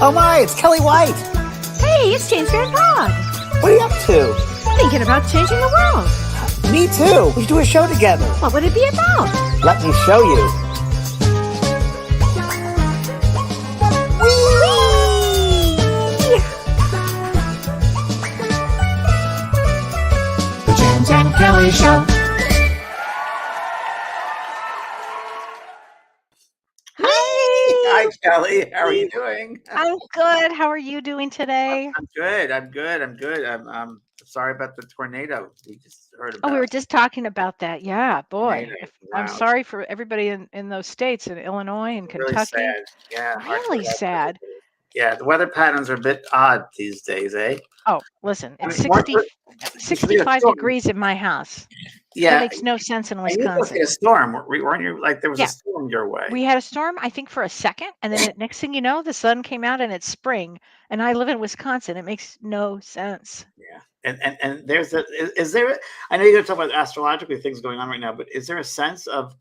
Oh my, it's Kelly White. Hey, it's James Van Prague. What are you up to? Thinking about changing the world. Me too. We should do a show together. What would it be about? Let me show you. The James and Kelly Show. Hi, Kelly. How are you doing? I'm good. How are you doing today? I'm good. I'm sorry about the tornado we just heard Oh, about. we were just talking about that. Yeah, boy. Tornado. I'm Wow. sorry for everybody in those states, in Illinois and Really Kentucky. sad. Yeah. Really sad. Yeah, the weather patterns are a bit odd these days, eh? Oh, listen, I it's mean, weren't there- there should be a 65 storm. degrees in my house. Yeah. That makes no sense in And you supposed to Wisconsin. get a storm, weren't you? Like there was a Yeah. storm your way. We had a storm, I think, for a second, and then the next thing you know, the sun came out and it's spring. And I live in Wisconsin. It makes no sense. Yeah. And there's is there I know you're gonna talk about astrologically things going on right now, but is there a sense of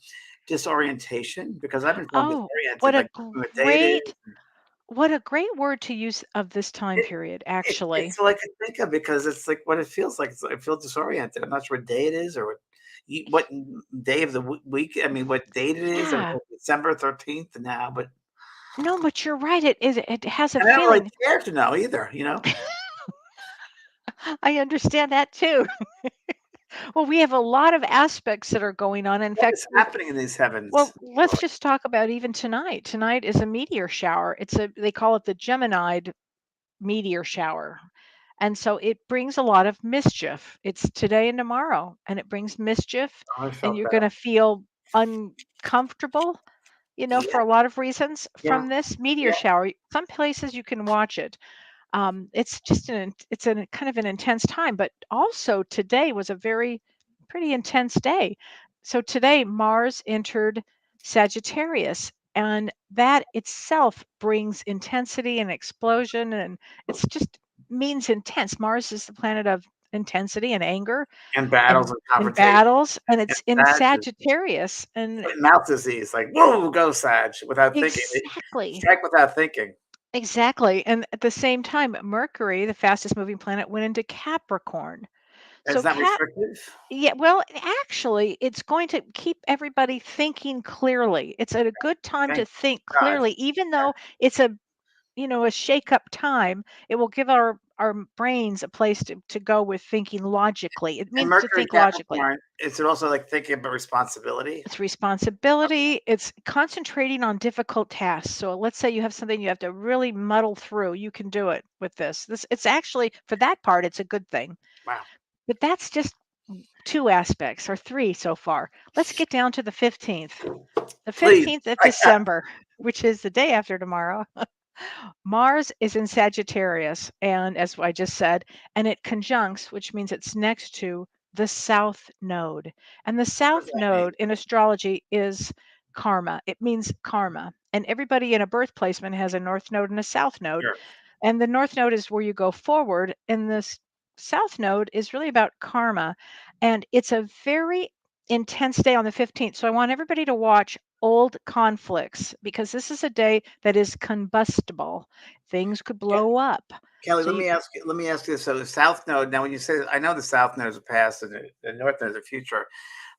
disorientation? Because I've been feeling Oh, disoriented, what a like what day it is. what a great word to use of this time period, actually. It's all I can think of because it's like what it feels like. I feel disoriented. I'm not sure what day it is or what day of the week. I mean, what date it is. I mean, Yeah. it's December 13th now, but No, but you're right. It has a I don't really feeling. care to know either. I understand that too. Well, we have a lot of aspects that are going on. In What fact, is happening in these heavens? well, let's just talk about even tonight. Tonight is a meteor shower. They call it the Gemini meteor shower. And so it brings a lot of mischief. It's today and tomorrow, and it brings mischief, Oh, I and felt you're that. going to feel uncomfortable, Yeah, for a lot of reasons yeah, from this meteor yeah. shower. Some places you can watch it. It's just it's a kind of an intense time, but also today was a pretty intense day. So today Mars entered Sagittarius, and that itself brings intensity and explosion, and it's just means intense. Mars is the planet of intensity and anger And battles and and in confrontation. battles, and And it's in Sag is Sagittarius, and mouth disease, like, "Whoa, go Sag," without thinking. exactly. Strike without thinking. Exactly. And at the same time, Mercury, the fastest moving planet, went into Capricorn. So It's not restrictive? yeah, well, actually, it's going to keep everybody thinking clearly. It's at a good time to Thank think God. clearly, even though it's a shake up time. It will give our brains a place to go with thinking logically. It And means to Mercury think logically. Capricorn, is it also, like, thinking about responsibility? It's responsibility. It's concentrating on difficult tasks. So let's say you have something you have to really muddle through. You can do it with this. It's actually for that part, it's a good thing. Wow. But that's just two aspects or three so far. Let's get down to the 15th. The Please. 15th of Like that. December, which is the day after tomorrow. Mars is in Sagittarius, and as I just said, and it conjuncts, which means it's next to the South Node. And the What does South that mean? Node in astrology is karma. It means karma. And everybody in a birth placement has a North Node and a South Node. Sure. And the North Node is where you go forward, and this South Node is really about karma. And it's a very intense day on the 15th. So I want everybody to watch old conflicts because this is a day that is combustible. Things could Ke blow up. Kelly, So let me ask you this. So the South Node, now when you say I know the South Node is the past and the North Node is the future,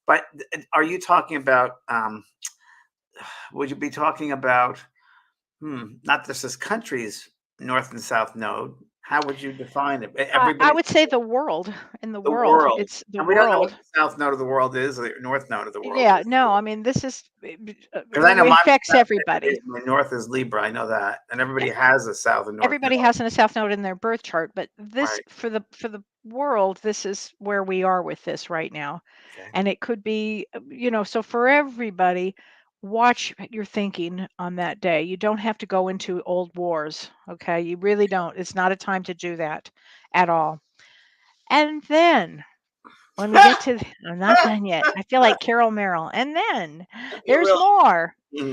but are you talking about, would you be talking about, not just this country's North and South Node? How would you define it? I Everybody would say the world in the the world. world. It's the And we don't know what world. the South Node of the world is or the North Node of the world Yeah, is. no, I mean, this is, Because I know it my affects everybody. my North is Libra, I know that, and Yeah, everybody has a South and North everybody Node. has a South Node in their birth chart, but this Right. for the world, this is where we are with this right now. Okay. And it could be, so for everybody, watch your thinking on that day. You don't have to go into old wars, okay? You really don't. It's not a time to do that at all. And then when we get to, I'm not done yet. I feel like Carol Merrill. And then You there's will. more. Door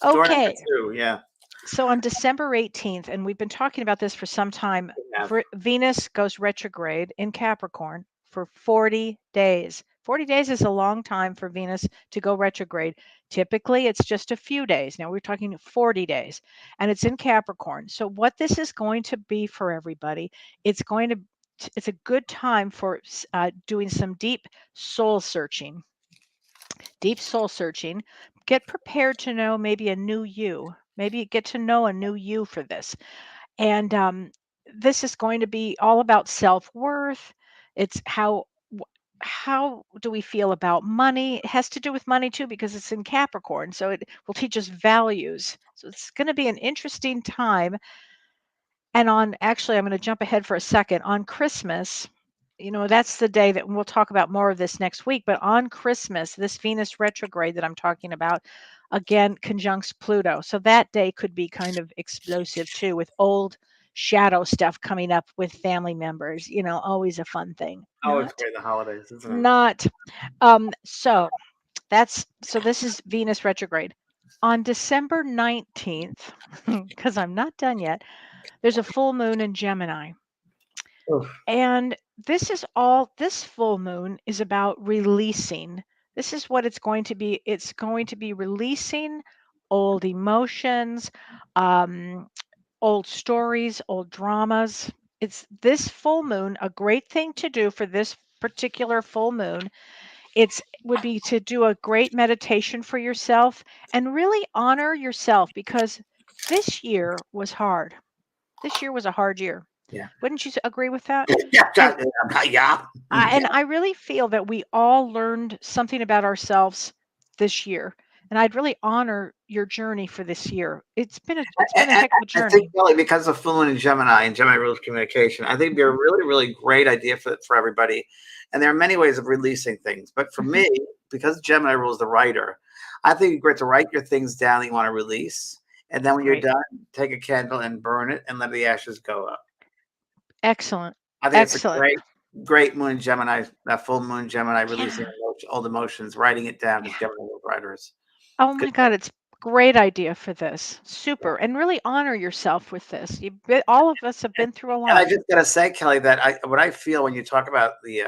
number Okay. 2, yeah. So on December 18th, and we've been talking about this for some time, Yeah. Venus goes retrograde in Capricorn for 40 days. 40 days is a long time for Venus to go retrograde. Typically, it's just a few days. Now we're talking 40 days, and it's in Capricorn. So what this is going to be for everybody, it's going to it's a good time for doing some soul searching, deep soul searching. Get prepared to know maybe a new you. Maybe get to know a new you for this. And this is going to be all about self-worth. It's how do we feel about money? It has to do with money too because it's in Capricorn. So it will teach us values. So it's going to be an interesting time. And actually, I'm going to jump ahead for a second. On Christmas, that's the day that we'll talk about more of this next week. But on Christmas, this Venus retrograde that I'm talking about, again, conjuncts Pluto. So that day could be kind of explosive too, with old shadow stuff coming up with family members. Always a fun thing. Always great in the holidays, isn't it? Not. So this is Venus retrograde. On December 19th, because I'm not done yet, there's a full moon in Gemini. Oof. And this full moon is about releasing. This is what it's going to be. It's going to be releasing old emotions, um, old stories, old dramas. It's this full moon, a great thing to do for this particular full moon. Would be to do a great meditation for yourself and really honor yourself because this year was hard. This year was a hard year. Yeah. Wouldn't you agree with that? Yeah. And Yeah. and I really feel that we all learned something about ourselves this year. And I'd really honor your journey for this year. It's been a I, heck of a I think journey. really because of Full Moon and Gemini rules communication, I think it'd be a Mhm, really, really great idea for everybody. And there are many ways of releasing things. But for mhm. me, because Gemini rules the writer, I think it's great to write your things down that you want to release. And then when you're Great. done, take a candle and burn it and let the ashes go up. Excellent. I think it's a Excellent. great moon Gemini, that full moon Gemini releasing Yeah. old emotions, writings it down because Yeah. Gemini writers. Oh Good my God, it's great idea for this. thing. Super. And really honor yourself with this. All of us have And been through a and I lot. just gotta say, Kelly, that what I feel when you talk about the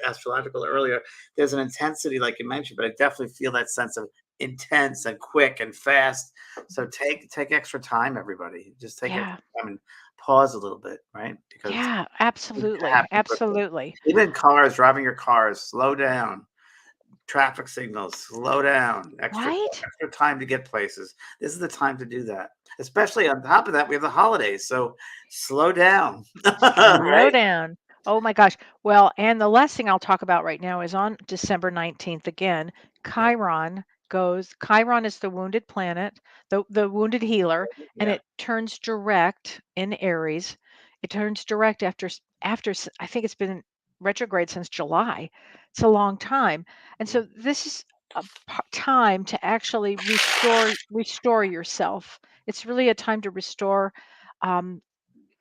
astrological earlier, there's an intensity, like you mentioned, but I definitely feel that sense of intense and quick and fast. So take extra time, everybody. Just take extra Yeah. time and pause a little bit, right? Because Yeah, things absolutely. happen quickly. Absolutely. Even cars, driving your cars, slow down. Traffic signals, slow down, Right? extra time to get places. This is the time to do that. Especially on top of that, we have the holidays, so slow down, Slow right? down. Oh my gosh. Well, and the last thing I'll talk about right now is on December 19th again, Yeah, Chiron is the wounded planet, the wounded healer, and yeah, it turns direct in Aries. It turns direct I think it's been retrograde since July. It's a long time. And yeah. so this is a time to actually restore yourself. It's really a time to restore um,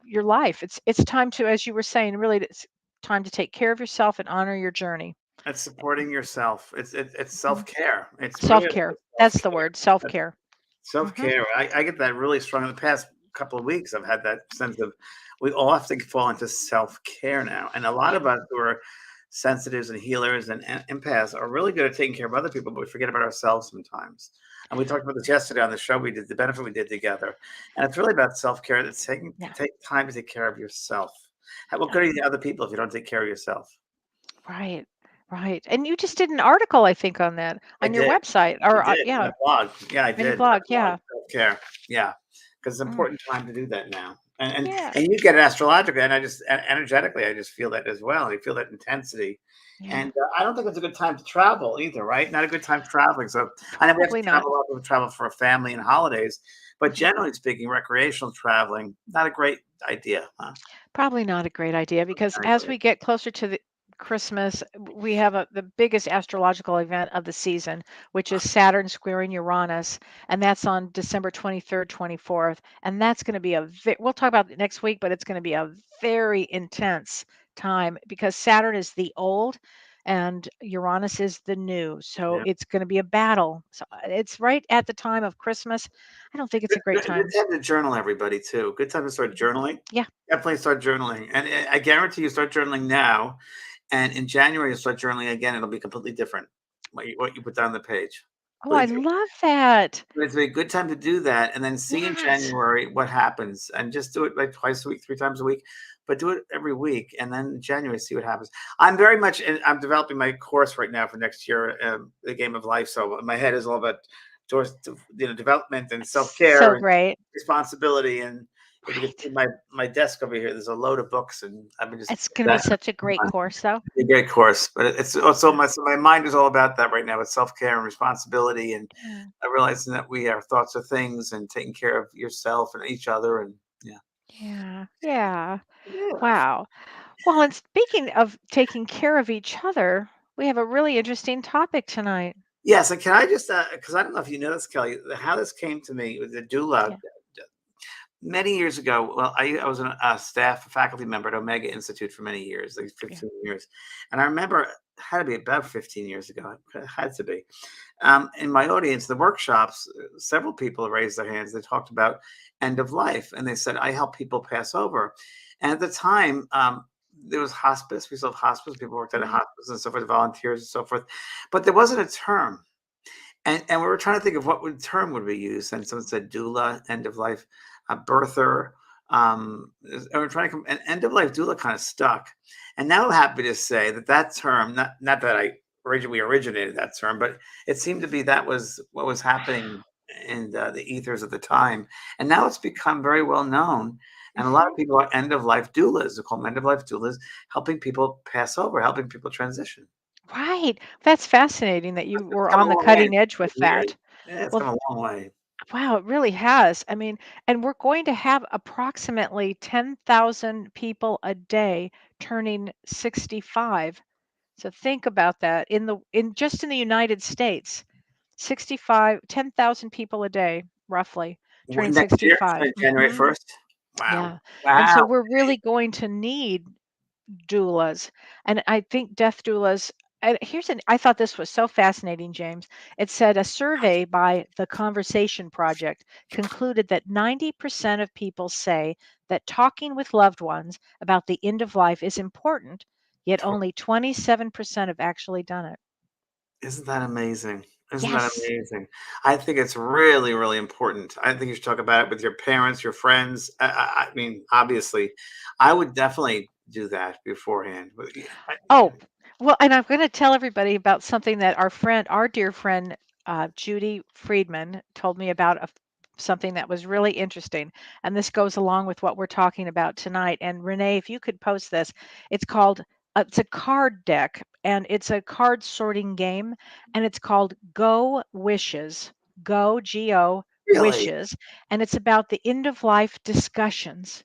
your life. It's time to, as you were saying, really it's time to take care of yourself and honor your journey. It's supporting yourself. It's Mhm. self care. It's really Self-care. self That's the care. word, self-care. Self Mhm. care. I get that really strong in the past couple of weeks. I've had that sense of we all have to fall into self care now, and a lot of us who are sensitives and healers and empaths are really good at taking care of other people, but we forget about ourselves sometimes. And we talked about this yesterday on the show. We did the benefit we did together, and it's really about self care. It's Yeah. take time to take care of yourself. What Yeah. good are the other people if you don't take care of yourself? Right. Right. And you just did an article, I think, on that I on your did. website I or did in yeah, a blog. Yeah, I on your did. blog. Yeah. Self-care. Yeah, because it's an Mm. important time to do that now. And and Yeah. and you get it astrologically, and I just energetically, I just feel that as well. I feel that intensity, Yeah. and I don't think it's a good time to travel either. Right? Not a good time traveling. So I know we have to Probably not. travel a lot. We travel for a family and holidays, but Mhm. generally speaking, recreational traveling not a great idea. Huh? Probably not a great idea because I as agree. we get closer to the Christmas, we have the biggest astrological event of the season, which is Saturn squaring Uranus, and that's on December 23rd, 24th. And that's going to be we'll talk about it next week, but it's going to be a very intense time because Saturn is the old and Uranus is the new. So Yeah. it's going to be a battle. So it's right at the time of Christmas. I don't think it's a great Good time. time to journal, everybody, too. Good time to start Mhm. journaling. Yeah. Definitely start journaling, and I guarantee you, start journaling now. And in January, you start journaling again. It'll be completely different. What you put down the page. Oh, I love that. But it's a good time to do that, and then see in Yes. January what happens, and just do it like twice a week, 3 times a week, but do it every week, and then in January see what happens. I'm developing my course right now for next year, the game of life. So my head is all about development and self So care and great. responsibility. And if you could Right. see my desk over here, there's a load of books, and I've been just It's gonna be that such a great course, though. a great course. But it's also Yeah. my mind is all about that right now. It's self care and responsibility, and Yeah. realizing that we are thoughts are things, and taking care of yourself and each other. And yeah, Yeah. Yeah. yeah, Wow. Well, and speaking of taking care of each other, we have a really interesting topic tonight. yes. And can I just because I don't know if you know this, Kelly, how this came to me with the doula Yeah. many years ago. Well, I was a staff faculty member at Omega Institute for many years, like Yeah. 15 years, and I remember it had to be about 15 years ago. It had to be. In my audience, the workshops, several people raised their hands. They talked about end of life, and they said, "I help people pass over." And at the time, there was hospice. We still have hospice. People worked at a Mhm. hospice and so forth, volunteers and so forth. But there wasn't a term, and we were trying to think of what term would we use. And someone said doula, end of life, birther. And we're trying to come. And end of life doula kind of stuck. And now I'm happy to say that term, not that we originated that term, but it seemed to be that was what was happening in the ethers at the time. And now it's become very well known. And a lot Mhm. of people are end of life doulas. They call them end of life doulas, helping people pass over, helping people transition. Right. That's fascinating that you It's were come a on the long way in cutting edge with 15 years. that. Yeah, it's Well, come a long way. wow, it really has. I mean, and we're going to have approximately 10,000 people a day turning 65. So think about that in just in the United States. 65, 10,000 people a day, roughly, turning Next year, 65. January Mhm. 1st. Wow. Yeah. And Wow. so we're really going to need doulas. And I think death doulas, and I thought this was so fascinating, James. It said a survey by the Conversation Project concluded that 90% of people say that talking with loved ones about the end of life is important, yet only 27% have actually done it. Isn't that amazing? Isn't that Yes. amazing? I think it's really, really important. I think you should talk about it with your parents, your friends. I mean, obviously, I would definitely do that beforehand. But yeah, Oh, well, and I'm going to tell everybody about something that our dear friend, Judy Friedman, told me about something that was really interesting. And this goes along with what we're talking about tonight. And Renee, if you could post this, it's called, it's a card deck and it's a card sorting game. And it's called Go Wishes, Go really? Wishes. And it's about the end of life discussions.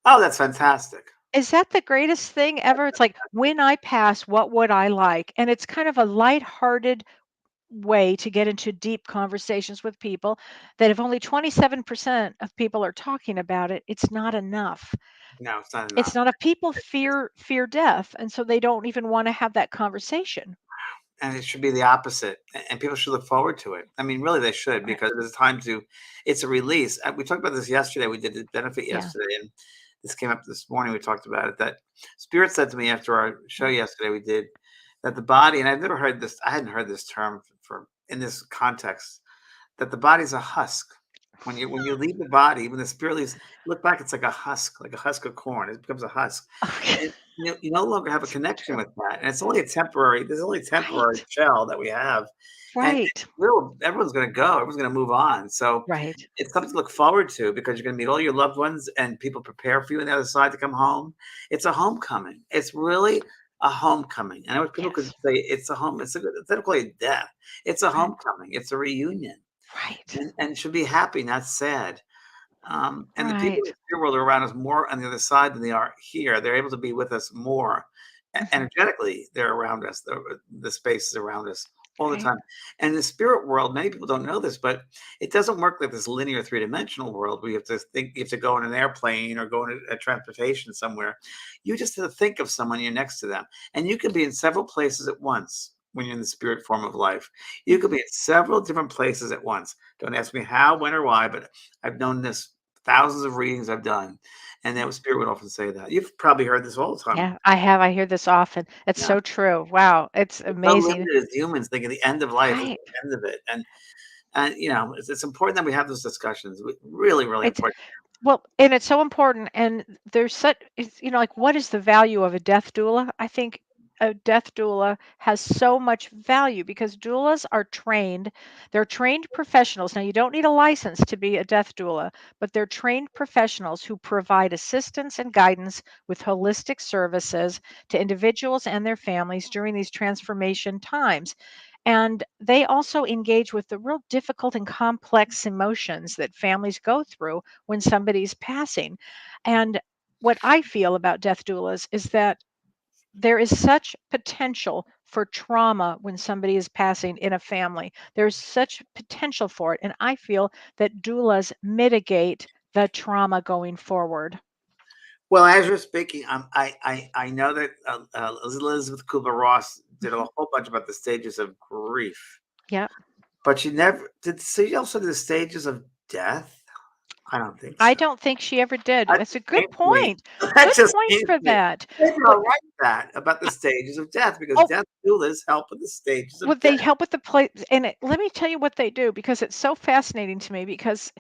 Oh, that's fantastic. Is that the greatest thing ever? It's like, "When I pass, what would I like?" And it's kind of a lighthearted way to get into deep conversations with people that if only 27% of people are talking about it, it's not enough. No, it's not It's enough. not enough. People fear death, and so they don't even wanna have that conversation. And it should be the opposite, and people should look forward to it. I mean, really, they should, Right. because it's time to it's a release. We talked about this yesterday. We did the benefit Yeah. yesterday, and this came up this morning. We talked about it. That Spirit said to me after our show Mm. yesterday, we did that the body, and I've never heard this. I hadn't heard this term for in this context. That the body's a husk. When you leave the body, when the spirit leaves, look back, it's like a husk of corn. It becomes a husk. Okay. And you no longer have a So connection true. with that. And it's only a temporary, there's only a temporary Right. shell that we have. And Right. everyone's gonna go, everyone's gonna move on. So Right. it's something to look forward to, because you're gonna meet all your loved ones, and people prepare for you on the other side to come home. It's a homecoming. It's really a homecoming. I know people could Yes. say it's a home, it's not quite a death. It's a Right. homecoming. It's a reunion, Right. and should be happy, not sad. And the people in Right. the spirit world are around us more on the other side than they are here. They're able to be with us more Mhm. energetically. They're around us. The space is around us all the Right. time. And the spirit world, many people don't know this, but it doesn't work like this linear three-dimensional world where you have to think, you have to go in an airplane or go in a transportation somewhere. You just have to think of someone, you're next to them. And you can be in several places at once when you're in the spirit form of life. You could be Mhm. in several different places at once. Don't ask me how, when, or why, but I've known this thousands of readings I've done, and that spirit would often say that. You've probably heard this all the time. Yeah, I have. I hear this often. It's Yeah. so true. Wow, it's We're so amazing. limited as humans thinking the end of life is Right. the end of it, and it's important that we have those discussions. Really, really It's important. Well, and it's so important, and there's such it's, like, what is the value of a death doula? I think a death doula has so much value because doulas are trained. They're trained professionals. Now, you don't need a license to be a death doula, but they're trained professionals who provide assistance and guidance with holistic services to individuals and their families during these transformation times. And they also engage with the real difficult and complex emotions that families go through when somebody's passing. And what I feel about death doulas is that there is such potential for trauma when somebody is passing in a family. There's such potential for it. And I feel that doulas mitigate the trauma going forward. Well, as you're speaking, I know that Elizabeth Kubler-Ross did a Mhm. whole bunch about the stages of grief, Yep. but she never did. She also did the stages of death. I don't think I so. don't think she ever did. That It's a just good came to me. point. That Good just point came to for me. that. Maybe What I'll write that about the stages of death because oh, death doulas help with the stages of would death. they help with the play? And let me tell you what they do because it's so fascinating to me. Because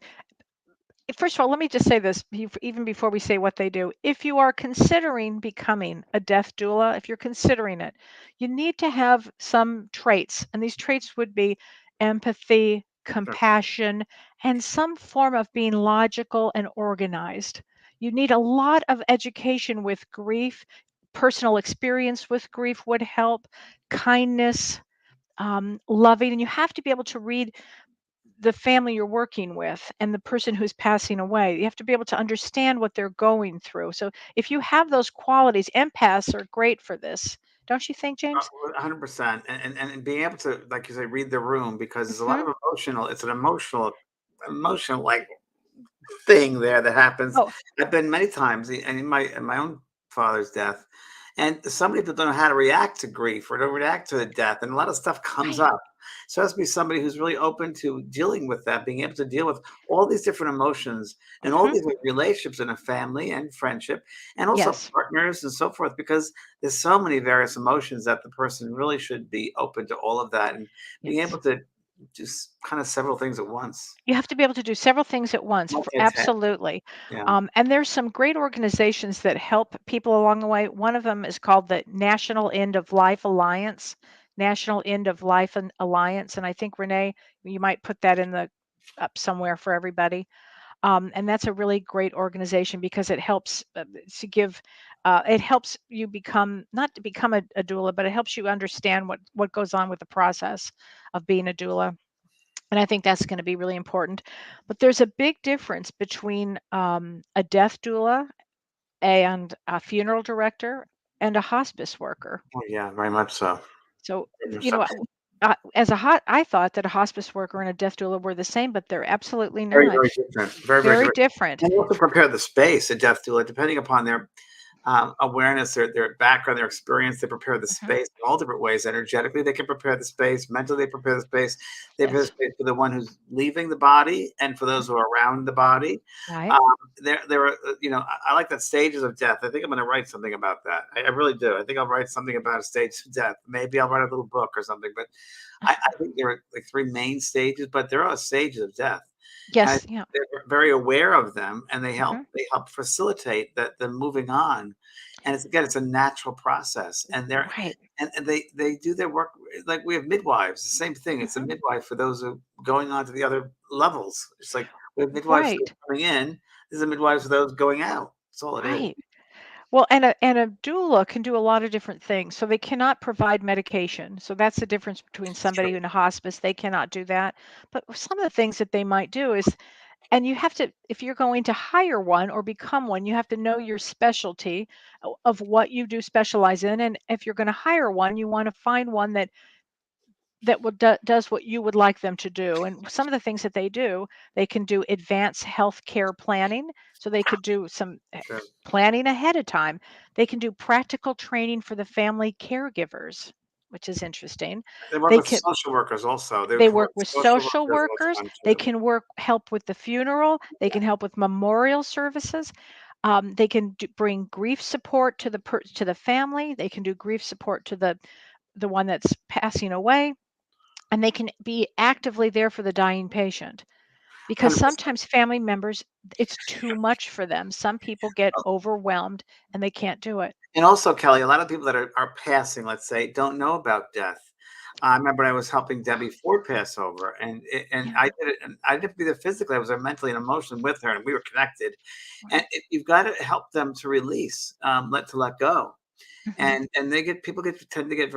first of all, let me just say this even before we say what they do. If you are considering becoming a death doula, if you're considering it, you need to have some traits. And these traits would be empathy, Sure. compassion, and some form of being logical and organized. You need a lot of education with grief. Personal experience with grief would help, kindness, loving, and you have to be able to read the family you're working with and the person who's passing away. You have to be able to understand what they're going through. So if you have those qualities, empaths are great for this. Don't you think, James? 100%, and being able to, like you say, read the room because there's a lot Hmm. of emotional. It's an emotional like thing there that happens. Oh, I've been many times, and in my own father's death, and so many people don't know how to react to grief or to react to the death, and a lot of stuff comes right. up. So it has to be somebody who's really open to dealing with that, being able to deal with all these different emotions and all Hmm. these relationships in a family and friendship, and also Yes. partners and so forth, because there's so many various emotions that the person really should be open to all of that and being Yes. able to just kind of several things at once. You have to be able to do several things at once. Multitask. Absolutely. Yeah. And there's some great organizations that help people along the way. One of them is called the National End of Life Alliance. National End of Life Alliance. And I think, Renee, you might put that in the up somewhere for everybody. And that's a really great organization because it helps to give it helps you become not to become a doula, but it helps you understand what goes on with the process of being a doula. And I think that's going to be really important. But there's a big difference between a death doula and a funeral director and a hospice worker. Oh, yeah, very much so. So, Very much you so. know, I thought that a hospice worker and a death doula were the same, but they're absolutely Very, not. very different. Very, very Very different. different. And they also prepare the space, a death doula, depending upon their awareness, their background, their experience. They prepare the Hmm. space in all different ways. Energetically, they can prepare the space. Mentally, they prepare the space. They prepare the Yes. space for the one who's leaving the body and for those Mhm. who are around the body. Right. Um, there are, I like that stages of death. I think I'm going to write something about that. I really do. I think I'll write something about a stage of death. Maybe I'll write a little book or something. But I think there are like three main stages, but there are stages of death. And Yes. Yeah. they're very aware of them, and Hmm. they help facilitate that the moving on. And it's a natural process, Right. and they do their work like we have midwives. The same thing. It's a Hmm. midwife for those who going on to the other levels. It's like we have midwives for those Right. coming in. This is a midwives for those going out. That's all it is. Right. Well, and a doula can do a lot of different things. So they cannot provide medication. So that's the difference between It's true. somebody in a hospice. They cannot do that. But some of the things that they might do is, and you have to, if you're going to hire one or become one, you have to know your specialty of what you do specialize in. And if you're going to hire one, you want to find one that does what you would like them to do. And some of the things that they can do advanced health care planning. So they could do some Sure. planning ahead of time. They can do practical training for the family caregivers. which is interesting. They work They with can social workers also. They they can work work with social social workers all the workers. time They too. can help with the funeral. They can help with memorial services. They can bring grief support to to the family. They can do grief support to the one that's passing away, and they can be actively there for the dying patient, because 100%. sometimes family members, it's too much for them. Some people get overwhelmed and they can't do it. And also, Kelly, a lot of people that are passing, let's say, don't know about death. I remember I was helping Debbie Ford pass over, and I Yeah, did it. And I didn't be there physically; I was there mentally and emotionally with her, and we were connected. And right. you've got to help them to release, let go. Hmm. And they get people get tend to get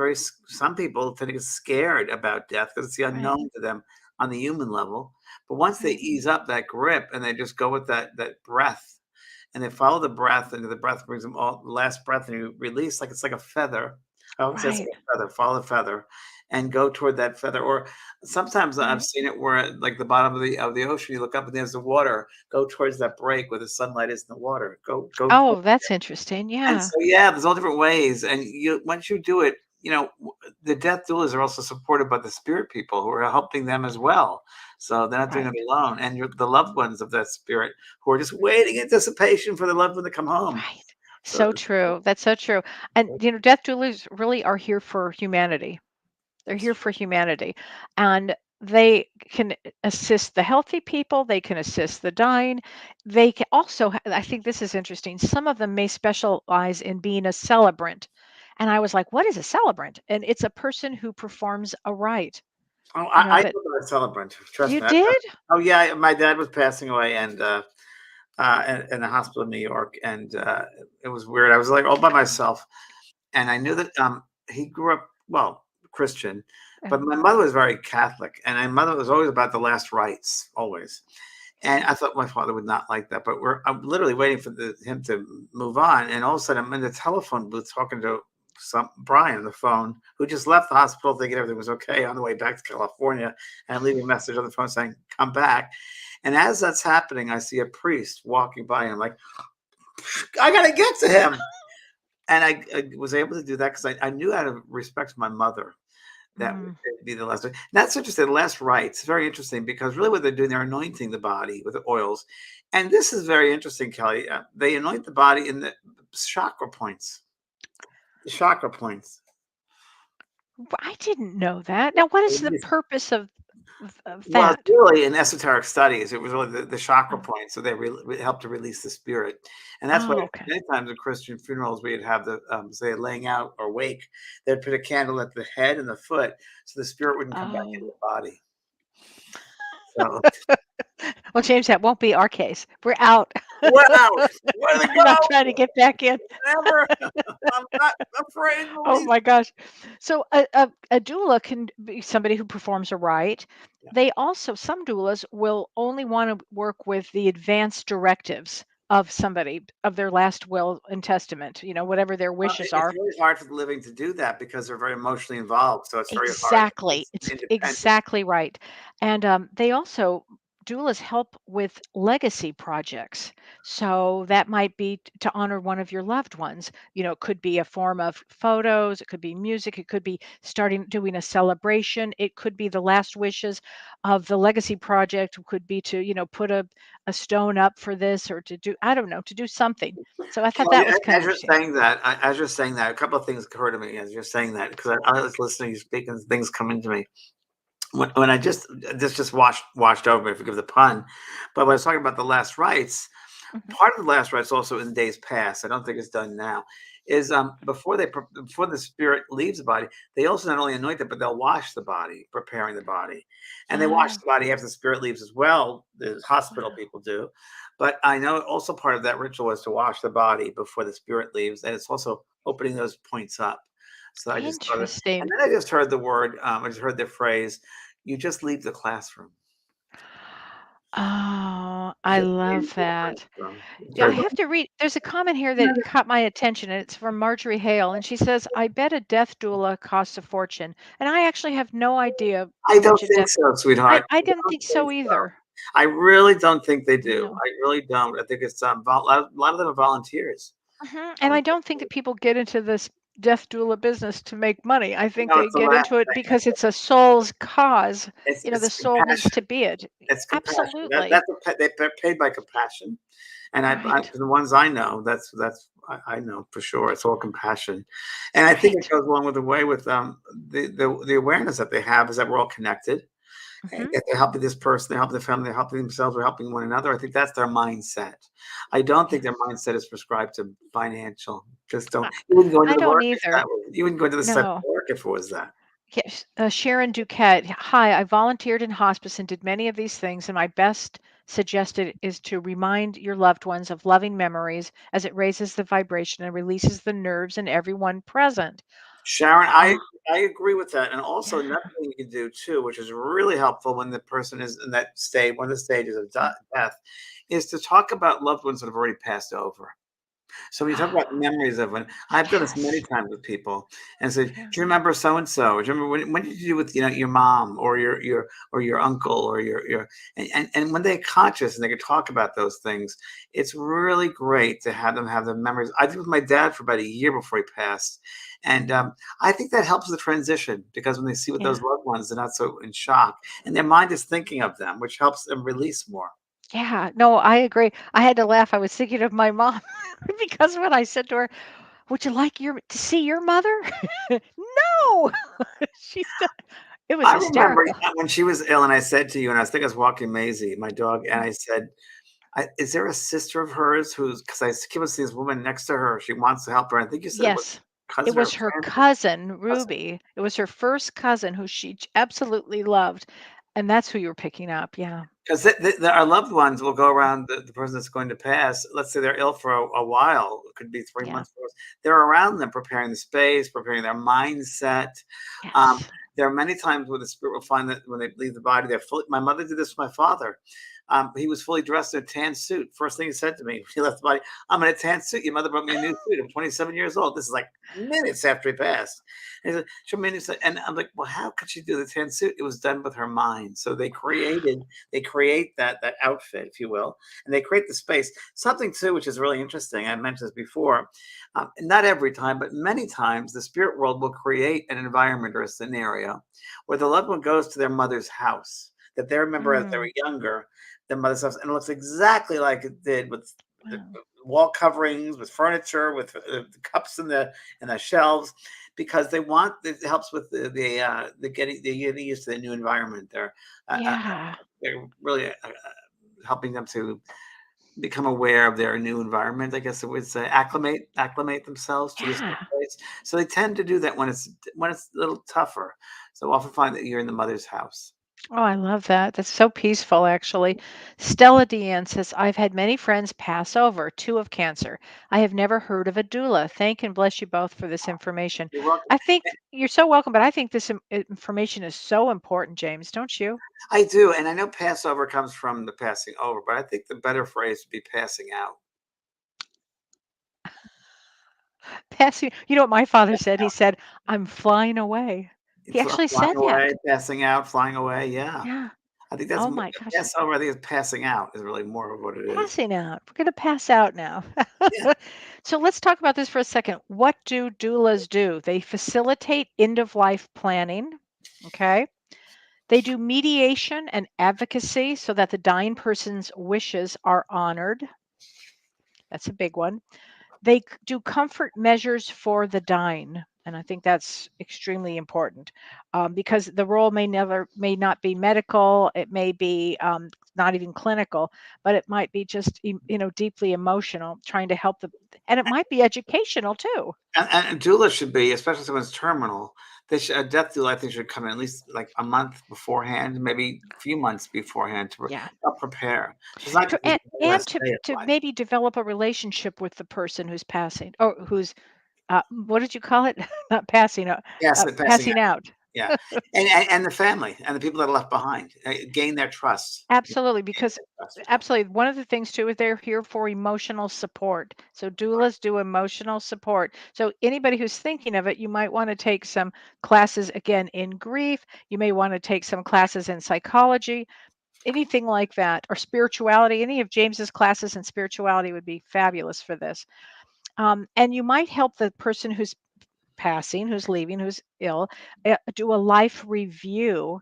some people tend to get scared about death because it's the Right, unknown to them on the human level. But once they right, ease up that grip and they just go with that breath, and they follow the breath, and the breath brings them all the last breath, and you release like it's like a feather. I always say it's right, like a feather, follow the feather and go toward that feather. Or sometimes I've right. seen it where like the bottom of the ocean, you look up and there's the water. Go towards that break where the sunlight is in the water. Go Oh, that's interesting. and Yeah, so, yeah, there's all different ways, and you once you do it, the death doulas are also supported by the spirit people who are helping them as well. So they're not doing it right, alone, and the loved ones of that spirit who are just waiting in anticipation for the loved one to come home. right. So So true. That's so true. And death doulas really are here for humanity. They're here for humanity. And they can assist the healthy people, they can assist the dying. They can also, I think this is interesting, some of them may specialize in being a celebrant. And I was like, what is a celebrant? And it's a person who performs a rite, oh, you know, I that know about a celebrant. Trust you me. did? Oh yeah, my dad was passing away, and in the hospital in New York, and it was weird. I was like all by myself, and I knew that he grew up well Christian, but Oh, my mother was very Catholic, and my mother was always about the last rites, always. And I thought my father would not like that, but I'm literally waiting for him to move on, and all of a sudden I'm in the telephone booth talking to some Brian on the phone who just left the hospital thinking everything was okay on the way back to California, and I'm leaving a message on the phone saying come back. And as that's happening, I see a priest walking by, and I'm like, I gotta get to him. And I was able to do that because I knew out of respect for my mother that mm, would be the last. And that's interesting. The last rites, very interesting because really what they're doing, they're anointing the body with the oils. And this is very interesting, Kelly. They anoint the body in the chakra points. The chakra points. I didn't know that. Now, what is the purpose of Well, it's that? really in esoteric studies, it was really the chakra Oh, points, so they help to release the spirit, and that's why oh, okay. many times in Christian funerals we'd have the say laying out or wake, they'd put a candle at the head and the foot, so the spirit wouldn't come back into Oh. the body. So, Well, James, that won't be our case. We're out. wow, where to I'm not go? trying to get back in. Never. I'm not afraid in the Oh least. my gosh. So a doula can be somebody who performs a rite. Yeah. They also, some doulas will only want to work with the advanced directives of somebody, of their last will and testament, whatever their Well, wishes it's are. really hard for the living to do that because they're very emotionally involved, so it's very hard to Exactly. listen It's independent. exactly right. And they also, doulas help with legacy projects. So that might be to honor one of your loved ones. It could be a form of photos, it could be music, it could be starting doing a celebration, it could be the last wishes of the legacy project, could be to, put a stone up for this, or to do, I don't know, to do something. So I thought Kelly, that was kind of as you're interesting. saying that, as you're saying that, a couple of things occur to me as you're saying that because I was listening, you speaking, things come into me. When I just this just washed over me, forgive the pun, but when I was talking about the last rites, Mhm. part of the last rites also in days past, I don't think it's done now, is before the spirit leaves the body, they also not only anoint it, but they'll wash the body, preparing the body, and they wash Oh, the body after the spirit leaves as well. The hospital wow. people do, but I know also part of that ritual is to wash the body before the spirit leaves, and it's also opening those points up. So I just thought it, and Interesting. then I just heard the word, I just heard the phrase, "You just leave the classroom." Oh, I Just leave love the that. classroom. It's Yeah, I very have to read. There's a comment here that caught my attention, and it's from Marjorie Hale, and she says, "I bet a death doula costs a fortune." And I actually have no idea I how don't much a think death. so, I sweetheart. I I didn't don't think think so so. either. I really don't think they do. No. I really don't. I think it's a lot of them are volunteers. And I Um, don't think that people get into this. death doula business to make money. I think No, they it's the get last into it thing. because it's a soul's cause. It's The it's soul needs compassion. to be it. It's compassion. Absolutely. They're paid by compassion, and Right. the ones I know, I know for sure. It's all compassion, and I think it Right. goes along with the way with the awareness that they have is that we're all connected. And Hmm. if they're helping this person, they're helping the family, they're helping themselves, they're helping one another. I think that's their mindset. I don't think their Yes. mindset is prescribed to financial. Just don't. I, You wouldn't go into I the don't work if either. that was. You wouldn't go into this type of No. work if it was that. Yes, Sharon Duquette. Hi, I volunteered in hospice and did many of these things, and my best suggested is to remind your loved ones of loving memories as it raises the vibration and releases the nerves in everyone present. Sharon, Uh, I agree with that, and also yeah. another thing you can do too, which is really helpful when the person is in that state, one of the stages of Mm. death, is to talk about loved ones that have already passed over. So when you talk about Ah, memories of when I've done this many yes. times with people and said, "Do Yeah. you remember so and so? Do you remember when did you do with your mom or your uncle or your and when they're conscious and they can talk about those things, it's really great to have them have the memories. I did with my dad for about a year before he passed, and I think that helps the transition because when they see with Yeah. those loved ones, they're not so in shock and their mind is thinking of them, which helps them release more. Yeah. No, I agree. I had to laugh. I was thinking of my mom because when I said to her, "Would you like to see your mother?" No. She said it was I remember hysterical. when she was ill, and I said to you, and I think I was walking Maisie, my dog, and I said, "Is there a sister of hers who's?" Because I keep on seeing this woman next to her. She wants to help her. I think you said it was Yes. It cousin or was her friend. cousin, Cousin. Ruby. It was her first cousin who she absolutely loved, and that's who you were picking up, yeah. Because our loved ones will go around the person that's going to pass. Let's say they're ill for a while. It could be three Yeah. months. 4 months. They're around them, preparing the space, preparing their mindset. Um, Yes. there are many times where the spirit will find that when they leave the body, they're fully. My mother did this with my father. He was fully dressed in a tan suit. First thing he said to me when he left the body, "I'm in a tan suit. Your mother brought me a new suit. I'm 27 years old." This is like minutes after he passed. And he said, "Show me a new suit." And I'm like, "Well, how could she do the tan suit? It was done with her mind." So they create that outfit, if you will, and they create the space. Something too, which is really interesting. I mentioned this before. Not every time, but many times, the spirit world will create an environment or a scenario where the loved one goes to their mother's house that they remember as they were Mm, younger, their mother's house, and it looks exactly like it did with the wow. wall coverings, with furniture, with the cups and the shelves, because they want it helps with the getting used to the new environment. Uh, uh, Yeah. they're really helping them to become aware of their new environment. I guess it would say acclimate themselves to this new Yeah. place. So they tend to do that when it's a little tougher. So often find that you're in the mother's house. Oh, I love that. That's so peaceful, actually. Stella Deanne says, I've had many friends pass over, two of cancer. I have never heard of a doula. Thank and bless you both for this information. You're welcome. I think you're so welcome, but I think this information is so important, James, don't you? I do, and I know Passover comes from the passing over, but I think the better phrase would be passing out. Passing, you know what my father said? He said, I'm flying away. He actually Flying said that. away, passing out, flying away. Yeah, Yeah. I think that's Oh my gosh. Passover. I think it's passing out is really more of what it is. Passing out. We're going to pass out now. Yeah, So let's talk about this for a second. What do doulas do? They facilitate end of life planning. Okay. They do mediation and advocacy so that the dying person's wishes are honored. That's a big one. They do comfort measures for the dying, and I think that's extremely important because the role may not be medical, it may be not even clinical, but it might be just deeply emotional, trying to help the, and it might be educational too. and doula should be, especially someone's terminal. A death doula, I think, should come in at least like a month beforehand, maybe a few months beforehand to Yeah, help prepare. So it's not to, just the and last to day of to life. maybe develop a relationship with the person who's passing or who's what did you call it? Not passing, Yes, passing out. passing out. Yeah, and the family and the people that are left behind gain their trust. Absolutely, Gain because their trust with them. absolutely one of the things too is they're here for emotional support. So doulas do emotional support. So anybody who's thinking of it, you might want to take some classes again in grief. You may want to take some classes in psychology, anything like that, or spirituality. Any of James's classes in spirituality would be fabulous for this. And you might help the person who's passing, who's leaving, who's ill, do a life review,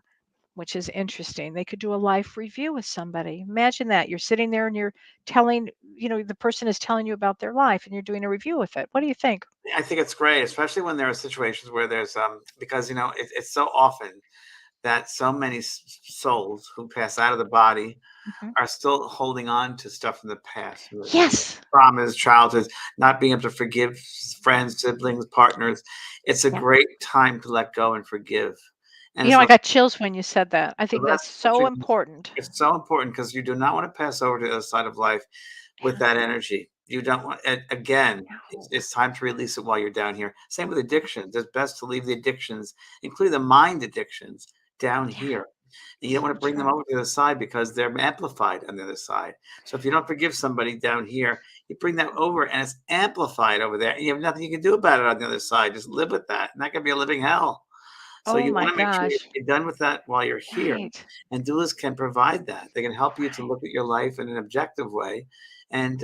which is interesting. They could do a life review with somebody. Imagine that. You're sitting there and you're telling, the person is telling you about their life and you're doing a review with it. What do you think? I think it's great, especially when there are situations where there's because it's so often that so many souls who pass out of the body Mhm. are still holding on to stuff from the past, Yes. traumas, childhoods, not being able to forgive friends, siblings, partners. It's a Yeah. great time to let go and forgive. And I got chills when you said that. I think that's that's so important. it's so important because you do not want to pass over to the other side of life with Yeah. that energy. You don't want and again, No. it's time to release it while you're down here. Same with addictions. It's best to leave the addictions, including the mind addictions, down Yeah. here. And you don't So want to bring them true. over to the other side because they're amplified on the other side. So if you don't forgive somebody down here, you bring that over and it's amplified over there. And you have nothing you can do about it on the other side. Just live with that. And that can be a living hell. So Oh you my want to make sure gosh. you're done with that while you're here. Right. And doulas can provide that. They can help you to Right. look at your life in an objective way and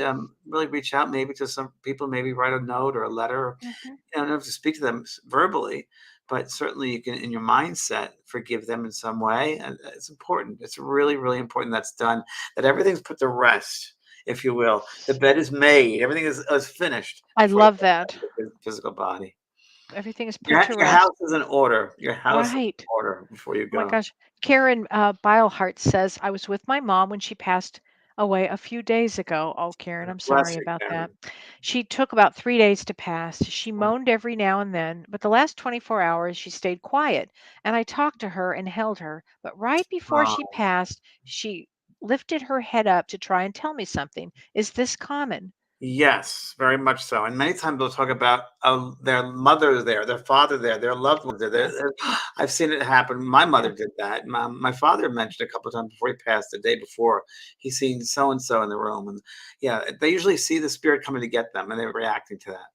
really reach out maybe to some people, maybe write a note or a letter. Mhm. You don't have to speak to them verbally, but certainly you can, in your mindset, forgive them in some way. And it's important. It's really, really important that's done, that everything's put to rest, if you will. The bed is made, everything is finished I before you love that. go to the physical body. Everything is put to Your rest. house is in order. Your house is in Right. order before you Oh my go. gosh. Karen Beilhart says, I was with my mom when she passed away a few days ago. Oh, Karen, I'm Bless sorry you, about that. Karen. She took about 3 days to pass. She Oh, moaned every now and then, but the last 24 hours she stayed quiet. And I talked to her and held her. But right before she oh, passed, she lifted her head up to try and tell me something. Is this common? yes, very much so. And many times they'll talk about their mother there, their father there, their loved ones there. Yeah. I've seen it happen. My Yeah. mother did that. My father mentioned a couple of times before he passed, the day before, he's seen so and so in the room. And yeah, they usually see the spirit coming to get them and they're reacting to that.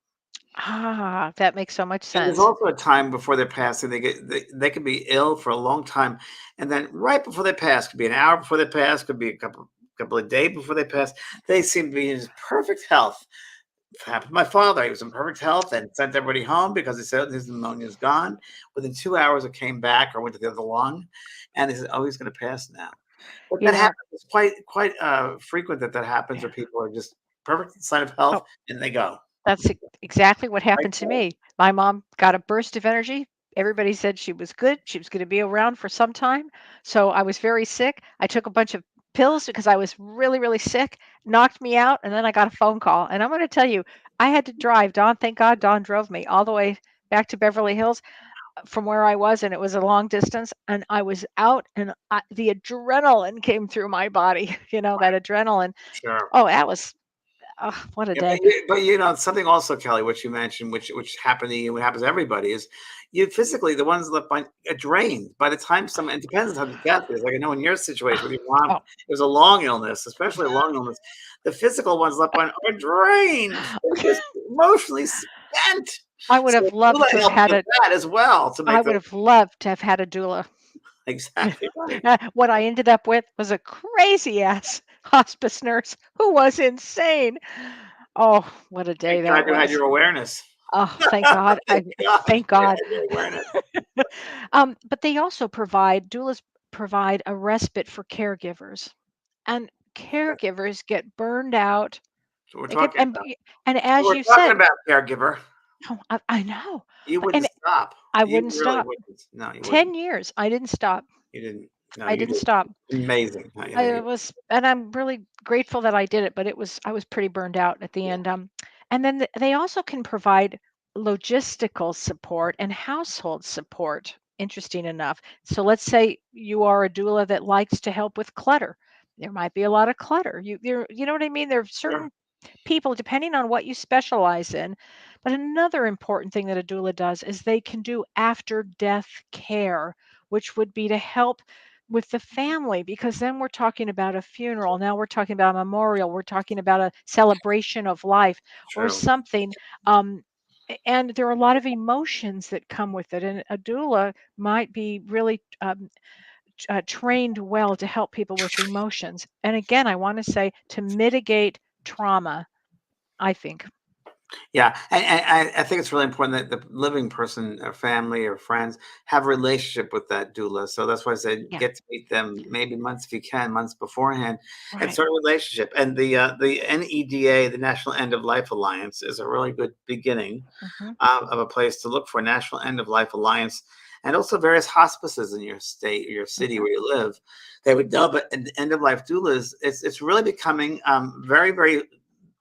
Ah, that makes so much And there's sense. also a time before they're passing, they can be ill for a long time, and then right before they pass, could be an hour before they pass, could be a couple of days before they pass, they seem to be in perfect health. It happened to my father. He was in perfect health and sent everybody home because he said his pneumonia is gone. Within 2 hours, it came back or went to the other lung, and they said, "Oh, he's going to pass now." But You that know, happens. It's quite frequent that happens, where yeah. people are just perfect sign of health Oh, and they go that's exactly what right happened to there. me. My mom got a burst of energy. Everybody said she was good. She was going to be around for some time. So I was very sick. I took a bunch of pills because I was really, really sick, knocked me out. And then I got a phone call. And I'm going to tell you, I had to drive. Dawn, thank God, Dawn drove me all the way back to Beverly Hills from where I was. And it was a long distance. And I was out, and the adrenaline came through my body, that adrenaline. Sure. Oh, that was, oh, what a Yeah, day. but something also, Kelly, which you mentioned, which happened to you, what happens to everybody, is you physically the ones left behind are drained by the time someone. It depends on how the death is. Like I know in your situation with your mom, Oh, it was a long illness, especially a long illness. The physical ones left behind are drained. They're just emotionally spent. I would So have loved doula to have helps had with a that as well to I make them would have loved to have had a doula. exactly right. What I ended up with was a crazy ass hospice nurse who was insane. Oh, what a day Thank God that you had was. your awareness. Oh, thank God. Thank God Thank you God. had your awareness. But they also doulas provide a respite for caregivers. And caregivers get burned out. So we're They get talking about. and So as we're you talking said, about caregiver. oh, I know. You wouldn't And stop. I You wouldn't really stop. wouldn't. No, you wouldn't. 10 years I didn't stop. You didn't. No, I you didn't did. stop. Amazing how I you was, and I'm really grateful that I did it, but I was pretty burned out at the yeah, end. And then they also can provide logistical support and household support. Interesting enough. So let's say you are a doula that likes to help with clutter. There might be a lot of clutter. You know what I mean? There are sure, certain people, depending on what you specialize in. But another important thing that a doula does is they can do after death care, which would be to help with the family, because then we're talking about a funeral. Now we're talking about a memorial. We're talking about a celebration of life or true. something. And there are a lot of emotions that come with it. And a doula might be really trained well to help people with emotions. And again, I want to say to mitigate trauma, I think. Yeah, I think it's really important that the living person or family or friends have a relationship with that doula. So that's why I said Yeah, get to meet them maybe months if you can, months beforehand, and right. start a relationship. And the NEDA, the National End of Life Alliance, is a really good beginning Hmm. of a place to look for. National End of Life Alliance, and also various hospices in your state or your city Hmm. where you live. They would know, but end of life doulas, it's really becoming very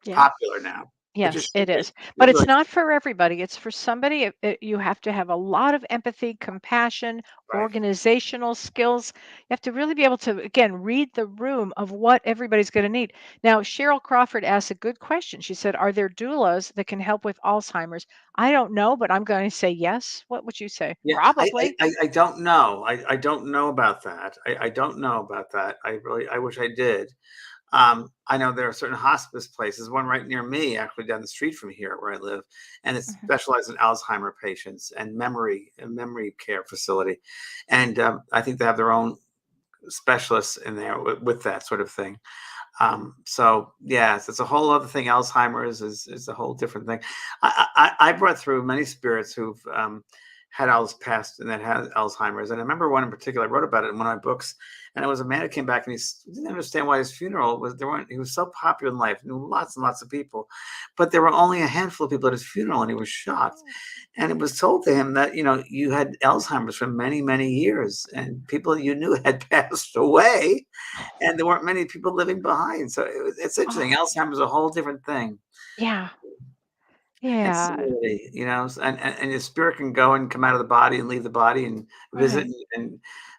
Yeah. popular now, which it Yes, should it be. is. It But it's really not for everybody. It's for somebody. You have to have a lot of empathy, compassion, right. organizational skills. You have to really be able to, again, read the room of what everybody's going to need. Now, Cheryl Crawford asked a good question. She said, "Are there doulas that can help with Alzheimer's?" I don't know, but I'm going to say yes. What would you say? Yeah, Probably. I don't know. I don't know about that. I don't know about that. I wish I did. I know there are certain hospice places, one right near me, actually down the street from here where I live, and it's Mhm. specialized in Alzheimer patients and memory care facility, and I think they have their own specialists in there with that sort of thing. So yes, it's a whole other thing. Alzheimer's is a whole different thing. I brought through many spirits who've had passed and that had Alzheimer's, and I remember one in particular. I wrote about it in one of my books, and it was a man who came back and didn't understand why his funeral was there weren't. He was so popular in life, knew lots and lots of people, but there were only a handful of people at his funeral, and he was shocked. And it was told to him that you had Alzheimer's for many years, and people you knew had passed away, and there weren't many people living behind. So it's interesting. Oh, Alzheimer's is a whole different thing. yeah, And yeah, similarly, and your spirit can go and come out of the body and leave the body and visit. right.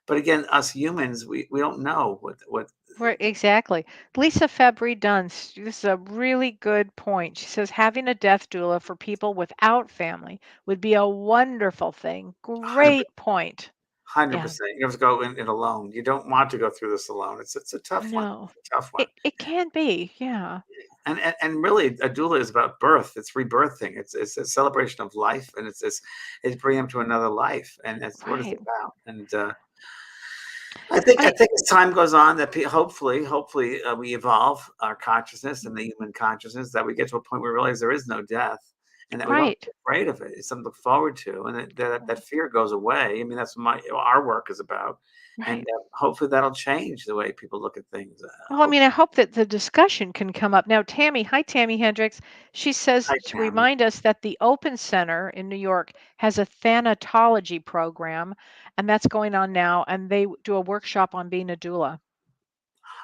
But again, us humans, we don't know what. Right, exactly. Lisa Fabry Dunst, this is a really good point. She says having a death doula for people without family would be a wonderful thing. 100%. Great point. Yeah, 100%. You have to go in it alone. You don't want to go through this alone. It's a tough one. no, It's a tough one. it can be. Yeah, And really, a doula is about birth. It's rebirthing. It's a celebration of life, and it's bringing them to another life, and that's what it's right. about. And I think as time goes on, that hopefully, we evolve our consciousness and the human consciousness that we get to a point where we realize there is no death, and that we don't Right. get afraid of it. It's something to look forward to, and that fear goes away. I mean, that's what our work is about, and Right. hopefully that'll change the way people look at things. Well, I mean, I hope that the discussion can come up. Now, Tammy, hi, Tammy Hendricks. She says I to am remind us that the Open Center in New York has a thanatology program, and that's going on now, and they do a workshop on being a doula.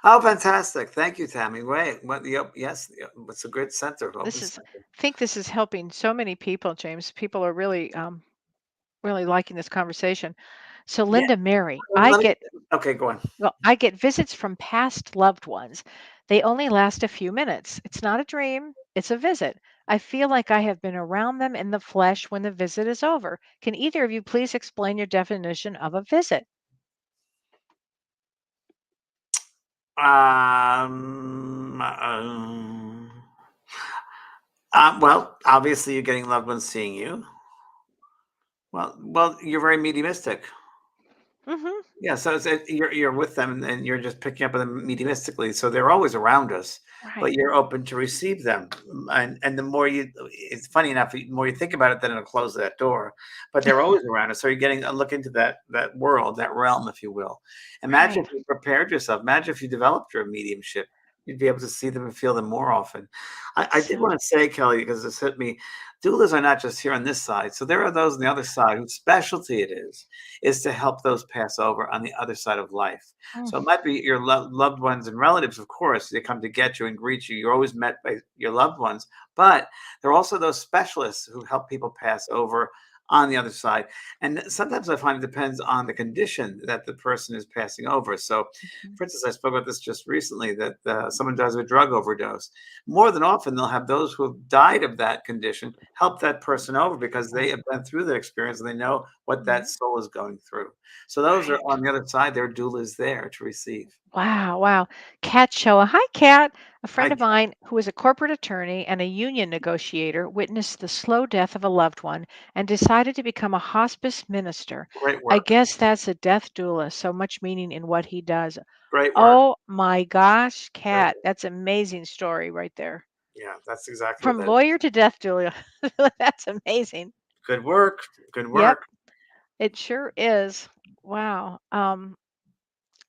Oh, fantastic! Thank you, Tammy. Wait, what? Yes, it's a great center, open This is center. think this is helping so many people, James. People are really really liking this conversation. So Yeah. Linda Mary, Let me. Okay, go on. I get visits from past loved ones. They only last a few minutes. It's not a dream, it's a visit. I feel like I have been around them in the flesh when the visit is over. Can either of you please explain your definition of a visit? Well, obviously, you're getting loved ones seeing you. Well, you're very mediumistic. Mhm. Yeah, so you're with them and you're just picking up on them mediumistically. So they're always around us, but Right. you're open to receive them. And the more it's funny enough, the more you think about it, then it'll close that door. But they're always around us. So you're getting a look into that world, that realm, if you will. Imagine Right. if you prepared yourself. Imagine if you developed your mediumship. You'd be able to see them and feel them more often. I did So want to say, Kelly, because this hit me, doulas are not just here on this side. So there are those on the other side whose specialty it is to help those pass over on the other side of life. mm, So it might be your loved ones and relatives, of course, they come to get you and greet you. You're always met by your loved ones, but there are also those specialists who help people pass over on the other side. And sometimes I find it depends on the condition that the person is passing over. So, mhm, for instance, I spoke about this just recently that someone dies of a drug overdose. More than often, they'll have those who have died of that condition help that person over because they right. have been through that experience and they know what that Mhm. soul is going through. So those are Right. on the other side, their doula is there to receive. Wow, wow. Kat Shoa. Hi, Kat. A friend I of mine who is a corporate attorney and a union negotiator witnessed the slow death of a loved one and decided to become a hospice minister. great I work. guess that's a death doula, so much meaning in what he does. Great work. Oh my gosh, Great Kat, that's amazing story right there. Yeah, that's exactly what From that is. lawyer to death doula. That's amazing. Good work. Good Yep, work. it sure is. Wow.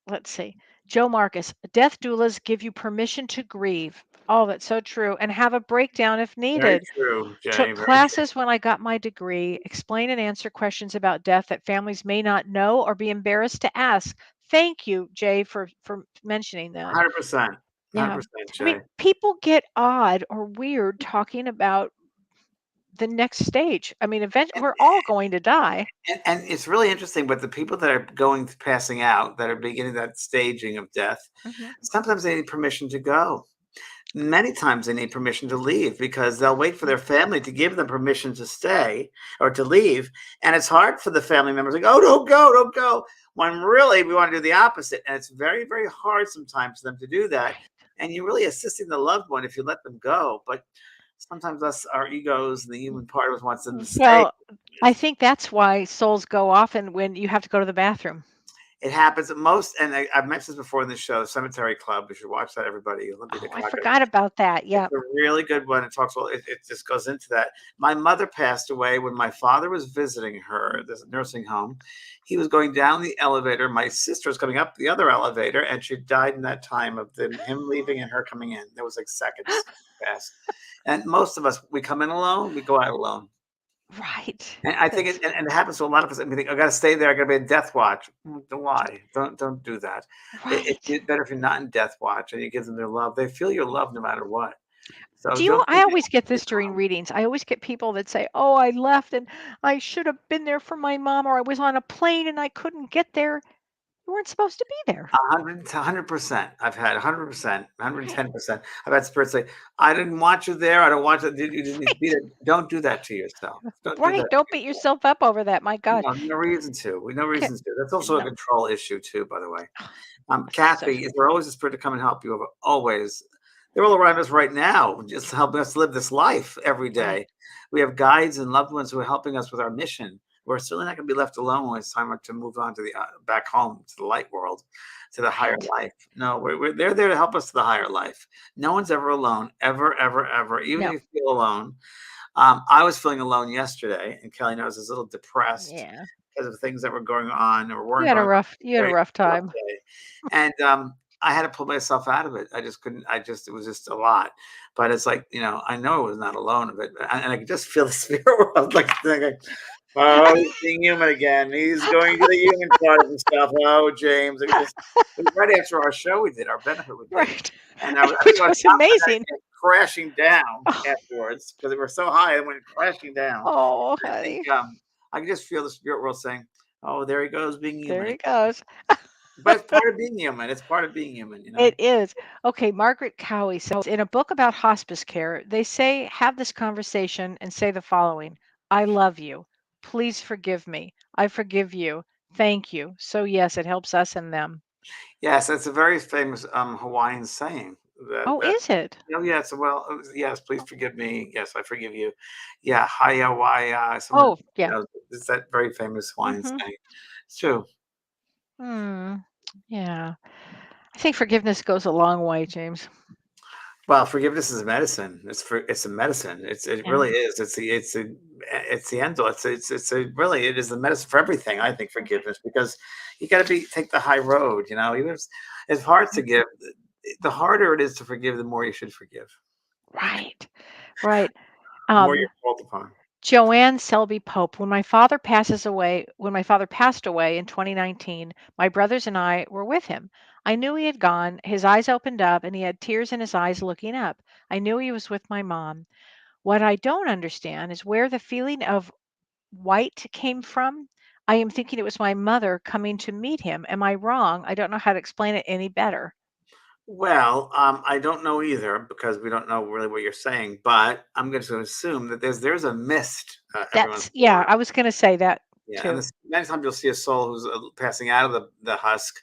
Let's see. Joe Marcus, death doulas give you permission to grieve. Oh, that's so true. And have a breakdown if Very needed. true, Jay. Took Very true. classes when I got my degree, explain and answer questions about death that families may not know or be embarrassed to ask. Thank you, Jay, for mentioning that. 100%. Yeah. 100%, I mean, Jay. people get odd or weird talking about the next stage. I mean, we're all going to die. And it's really interesting, but the people that are going to passing out, that are beginning that staging of death, Mhm. sometimes they need permission to go. Many times they need permission to leave because they'll wait for their family to give them permission to stay or to leave. And it's hard for the family members to go, oh, don't go, don't go. When really we want to do the opposite. And it's very, very hard sometimes for them to do that. Right. And you're really assisting the loved one if you let them go. But sometimes us, our egos and the human part of us wants them to stay. Well, I think that's why souls go often when you have to go to the bathroom. It happens at most, and I've mentioned this before in the show, Cemetery Club. You should watch that, everybody. Olympic Oh, I DeCarlo. forgot about that. It's Yeah. a really good one. It talks well. It just goes into that. My mother passed away when my father was visiting her at this nursing home. He was going down the elevator. My sister was coming up the other elevator, and she died in that time of him leaving and her coming in. There was like seconds passed. And most of us, we come in alone, we go out alone. Right. And I think That's it happens to a lot of us. And we think, I got to stay there. I got to be in death watch. Why? Don't do that. right. It's better if you're not in death watch and you give them their love. They feel your love no matter what. So Do you don't I think always get this during readings. I always get people that say, "Oh, I left and I should have been there for my mom, or I was on a plane and I couldn't get there." You weren't supposed to be there. 100%. I've had 100%, Right. 110%. I've had spirits say, I didn't want you there. I don't want you. You didn't need to be Right. there. Don't do that to yourself. Don't do that Right. to Don't beat yourself. yourself up over that. My God. No, no reason to. No Okay. reason to. That's also a No. control issue too, by the way. So Kathy, is there always a spirit to come and help you? Always. They're all around us right now, just helping us live this life every right. day. We have guides and loved ones who are helping us with our mission. We're certainly not going to be left alone when it's time to move on to the back home to the light world, to the higher Right. life. No, they're there to help us to the higher life. No one's ever alone, ever, ever, ever. Even No. if you feel alone. I was feeling alone yesterday, and Kelly knows I was a little depressed Yeah. because of things that were going on or You weren't had a going on. rough you had a Very rough rough time. day. And I had to pull myself out of it. I just couldn't. It was just a lot. But it's like, I know I was not alone of it. And I could just feel the spirit world like thinking, oh, he's being human again. He's going to the human part of himself. Oh, James. It was right after our show we did, our benefit we did. Right. And I think Which I was was top of that amazing. came crashing down Oh, afterwards because they were so high. It went crashing down. oh, I think honey. I can just feel the spirit world saying, "Oh, there he goes, being There human he again." goes. But it's part of being human. It's part of being human. It is. Okay, Margaret Cowie says in a book about hospice care, they say have this conversation and say the following: I love you. Please forgive me. I forgive you. Thank you. So yes, it helps us and them. Yes, that's a very famous Hawaiian saying. That Oh, that is it? Oh yes, well yes, please forgive me. Yes, I forgive you. Yeah, haya waya. Someone Oh, yeah. it's that very famous Hawaiian Mhm. saying. It's true. Hmm. Yeah. I think forgiveness goes a long way, James. Well, forgiveness is a medicine. It's a medicine. It Yeah. really is. It's the end all. Really it is the medicine for everything. I think forgiveness because you got to take the high road. Even if it's hard to give. The harder it is to forgive, the more you should forgive. Right. Right. The more you're Um called upon. Joanne Selby Pope. When my father passed away in 2019, my brothers and I were with him. I knew he had gone. His eyes opened up and he had tears in his eyes looking up. I knew he was with my mom. What I don't understand is where the feeling of white came from. I am thinking it was my mother coming to meet him. Am I wrong? I don't know how to explain it any better. Well, I don't know either because we don't know really what you're saying, but I'm going to assume that there's a mist every once That's, in a yeah, while. I was going to say that Yeah, and too. many times you'll see a soul who's passing out of the husk.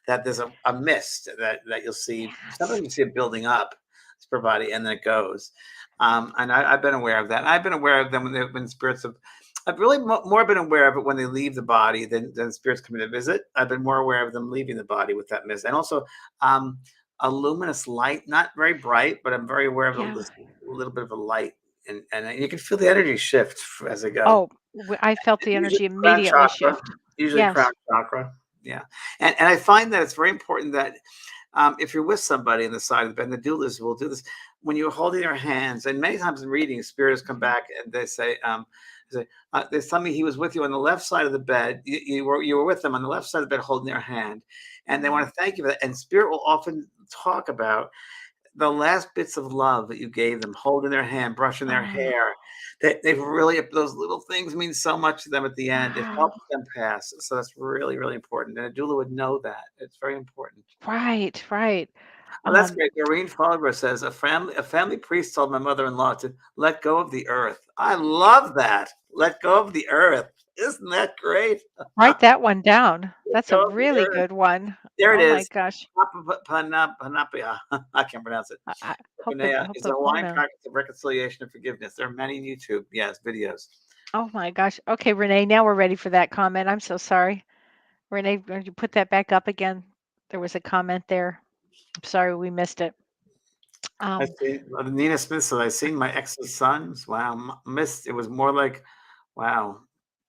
That there's a mist that you'll see. Yes. Sometimes you see it building up per body, and then it goes. And I've been aware of that. And I've been aware of them when spirits have. I've really more been aware of it when they leave the body than spirits coming to visit. I've been more aware of them leaving the body with that mist, and also a luminous light, not very bright, but I'm very aware of Yeah. this little bit of a light, and you can feel the energy shift as I go. Oh, I felt the Usually energy crown immediately chakra, shift. usually crown Yes. chakra. Yeah, and I find that it's very important that if you're with somebody on the side of the bed, and the doulas will do this when you're holding their hands, and many times in readings, spirits come Mhm. back and they tell me he was with you on the left side of the bed. You were with them on the left side of the bed, holding their hand, and they want Mhm. to thank you for that. And spirit will often talk about the last bits of love that you gave them, holding their hand, brushing their Oh, hair. They've really, those little things mean so much to them at the end. It wow. helps them pass. So that's really, really important. And a doula would know that. It's very important. Right, right. Oh, that's Um, great. Doreen Fogler says a family priest told my mother-in-law to let go of the earth. I love that. Let go of the earth. Isn't that great? Write that one down. Let That's a go of the really earth. good one. There it Oh my is. gosh. Panapia. I can't pronounce it. I Panea hope is a the Hawaiian pronoun. practice of reconciliation and forgiveness. There are many YouTube, yes, videos. Oh my gosh. Okay, Renee, now we're ready for that comment. I'm so sorry. Renee, would you put that back up again? There was a comment there. I'm sorry we missed it. I Um, see. Nina Smith said, "I seen my ex's sons. Wow, missed. It was more like, wow,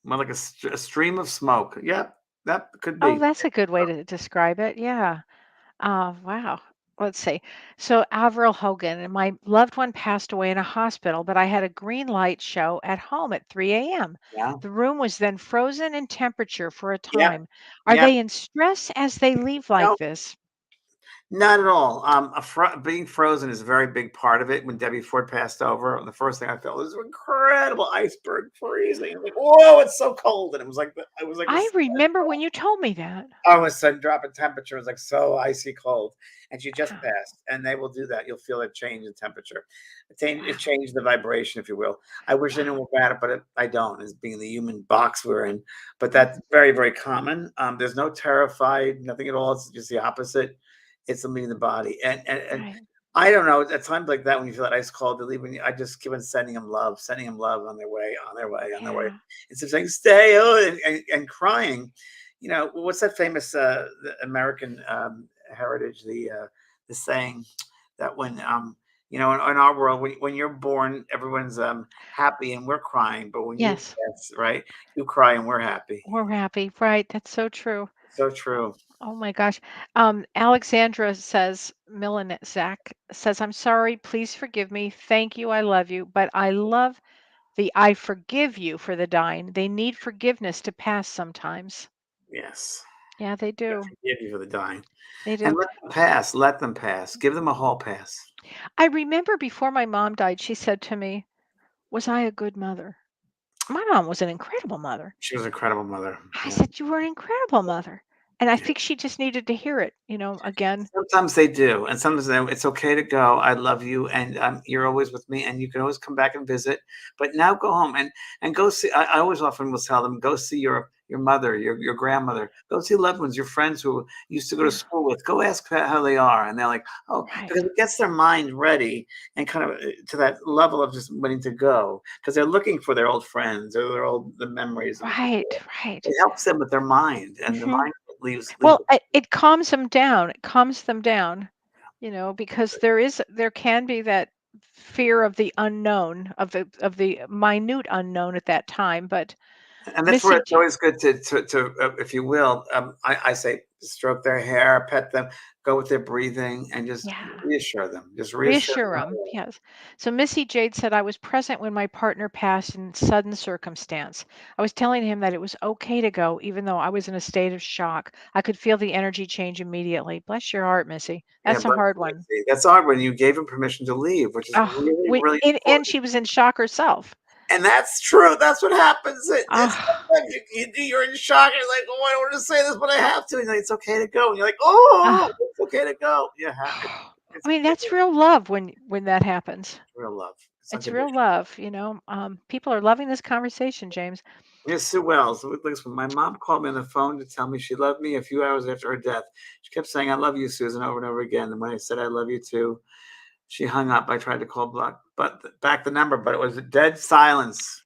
more like a stream of smoke. Yep, that could oh, be. that's a good way to describe it. Yeah. Wow. Let's see. So Avril Hogan and my loved one passed away in a hospital, but I had a green light show at home at 3 a.m. Yeah, The room was then frozen in temperature for a yep, time. Are yep. they in stress as they leave like No, this? not at all. Being frozen is a very big part of it. When Debbie Ford passed over, the first thing I felt was an incredible iceberg freezing. I'm like, whoa, it's so cold, and it was like a I remember when you told me that. all of a sudden drop in temperature. It was like so icy cold. And she just Wow. passed. And they will do that. You'll feel a change in temperature. It Wow. changed the vibration, if you will. I wish I knew Wow. more about it, but I don't, as being the human box we're in. But that's Mhm. very, very common. There's no terrified, nothing at all. It's just the opposite. It's something in the body. And Right. I don't know. At times like that, when you feel that ice cold, to leave, I just keep on sending them love on their way, on their way, on their way. Yeah. Instead of saying, stay, oh, and crying. What's that famous the American heritage? The saying that when in our world, when you're born, everyone's happy and we're crying, but when you Yes. pass, right, you cry and we're happy. We're happy. Right. That's so true. So Oh, true. oh my gosh. Alexandra says, Zach says, I'm sorry. Please forgive me. Thank you. I love you. But I love the I forgive you for the dying. They need forgiveness to pass sometimes. Yes, Yeah, they I do. forgive you for the dying, They and do. let them pass. Let them pass. Give them a hall pass. I remember before my mom died, she said to me, was I a good mother? My mom was an incredible mother. She was an incredible mother. I Yeah. said, you were an incredible mother. And I Yeah. think she just needed to hear it, again. Sometimes they do, and sometimes it's okay to go. I love you, and you're always with me, and you can always come back and visit. But now go home and go see. I always often will tell them, go see your mother, your grandmother. Go see loved ones, your friends who you used to go to Yeah, school with. Go ask how they are, and they're like, oh, right. because it gets their mind ready and kind of to that level of just wanting to go because they're looking for their old friends or the memories of Right, before. right. It helps them with their mind, and the Hmm. mind leaves. Well, it calms them down. It calms them down, because there can be that fear of the unknown, of the minute unknown at that time. But And that's where Missy, it's always good to if you will, I say stroke their hair, pet them, go with their breathing, and just yeah. reassure them. Just reassure Reassure them. them, yes. So Missy Jade said, I was present when my partner passed in sudden circumstance. I was telling him that it was okay to go, even though I was in a state of shock. I could feel the energy change immediately. Bless your heart, Missy. Yeah, That's a bless hard you, one. Missy. That's odd when you gave him permission to leave, which is Oh, really, really and important. she was in shock herself. And that's true. That's what happens. It's Oh, sometimes you're in shock. You're like, oh, I don't want to say this, but I have to. And it's okay to go. And you're like, oh, oh. it's okay to go. Yeah, I mean, that's it's real love when that happens. real love. It's It's real unconditional. love. People are loving this conversation, James. Miss Sue Wells, listen, my mom called me on the phone to tell me she loved me a few hours after her death. She kept saying, I love you, Susan, over and over again. And when I said, I love you too, she hung up. I tried to call back the number, but it was a dead silence.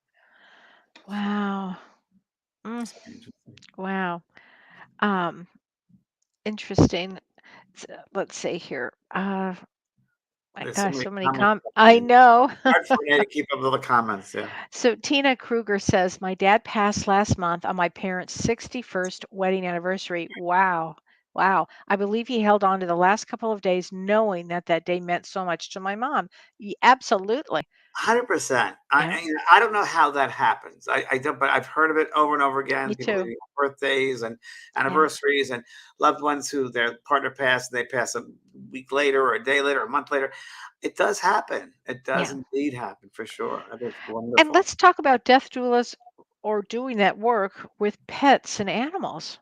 Wow. Mm, wow. Um, Interesting. let's see here. My There's so gosh, many so many comments I coming in. know. Hard for me to keep up with all the comments, yeah. So Tina Kruger says, my dad passed last month on my parents' 61st wedding anniversary. Wow. Wow. I believe he held on to the last couple of days knowing that that day meant so much to my mom. Absolutely. 100%. Yeah, I don't know how that happens. I don't, but I've heard of it over and over me again. People too. getting birthdays and Yeah, anniversaries and loved ones who their partner passed, they pass a week later or a day later or a month later. It does happen. It does yeah. indeed happen for sure. That is And wonderful. let's talk about death doulas or doing that work with pets and animals.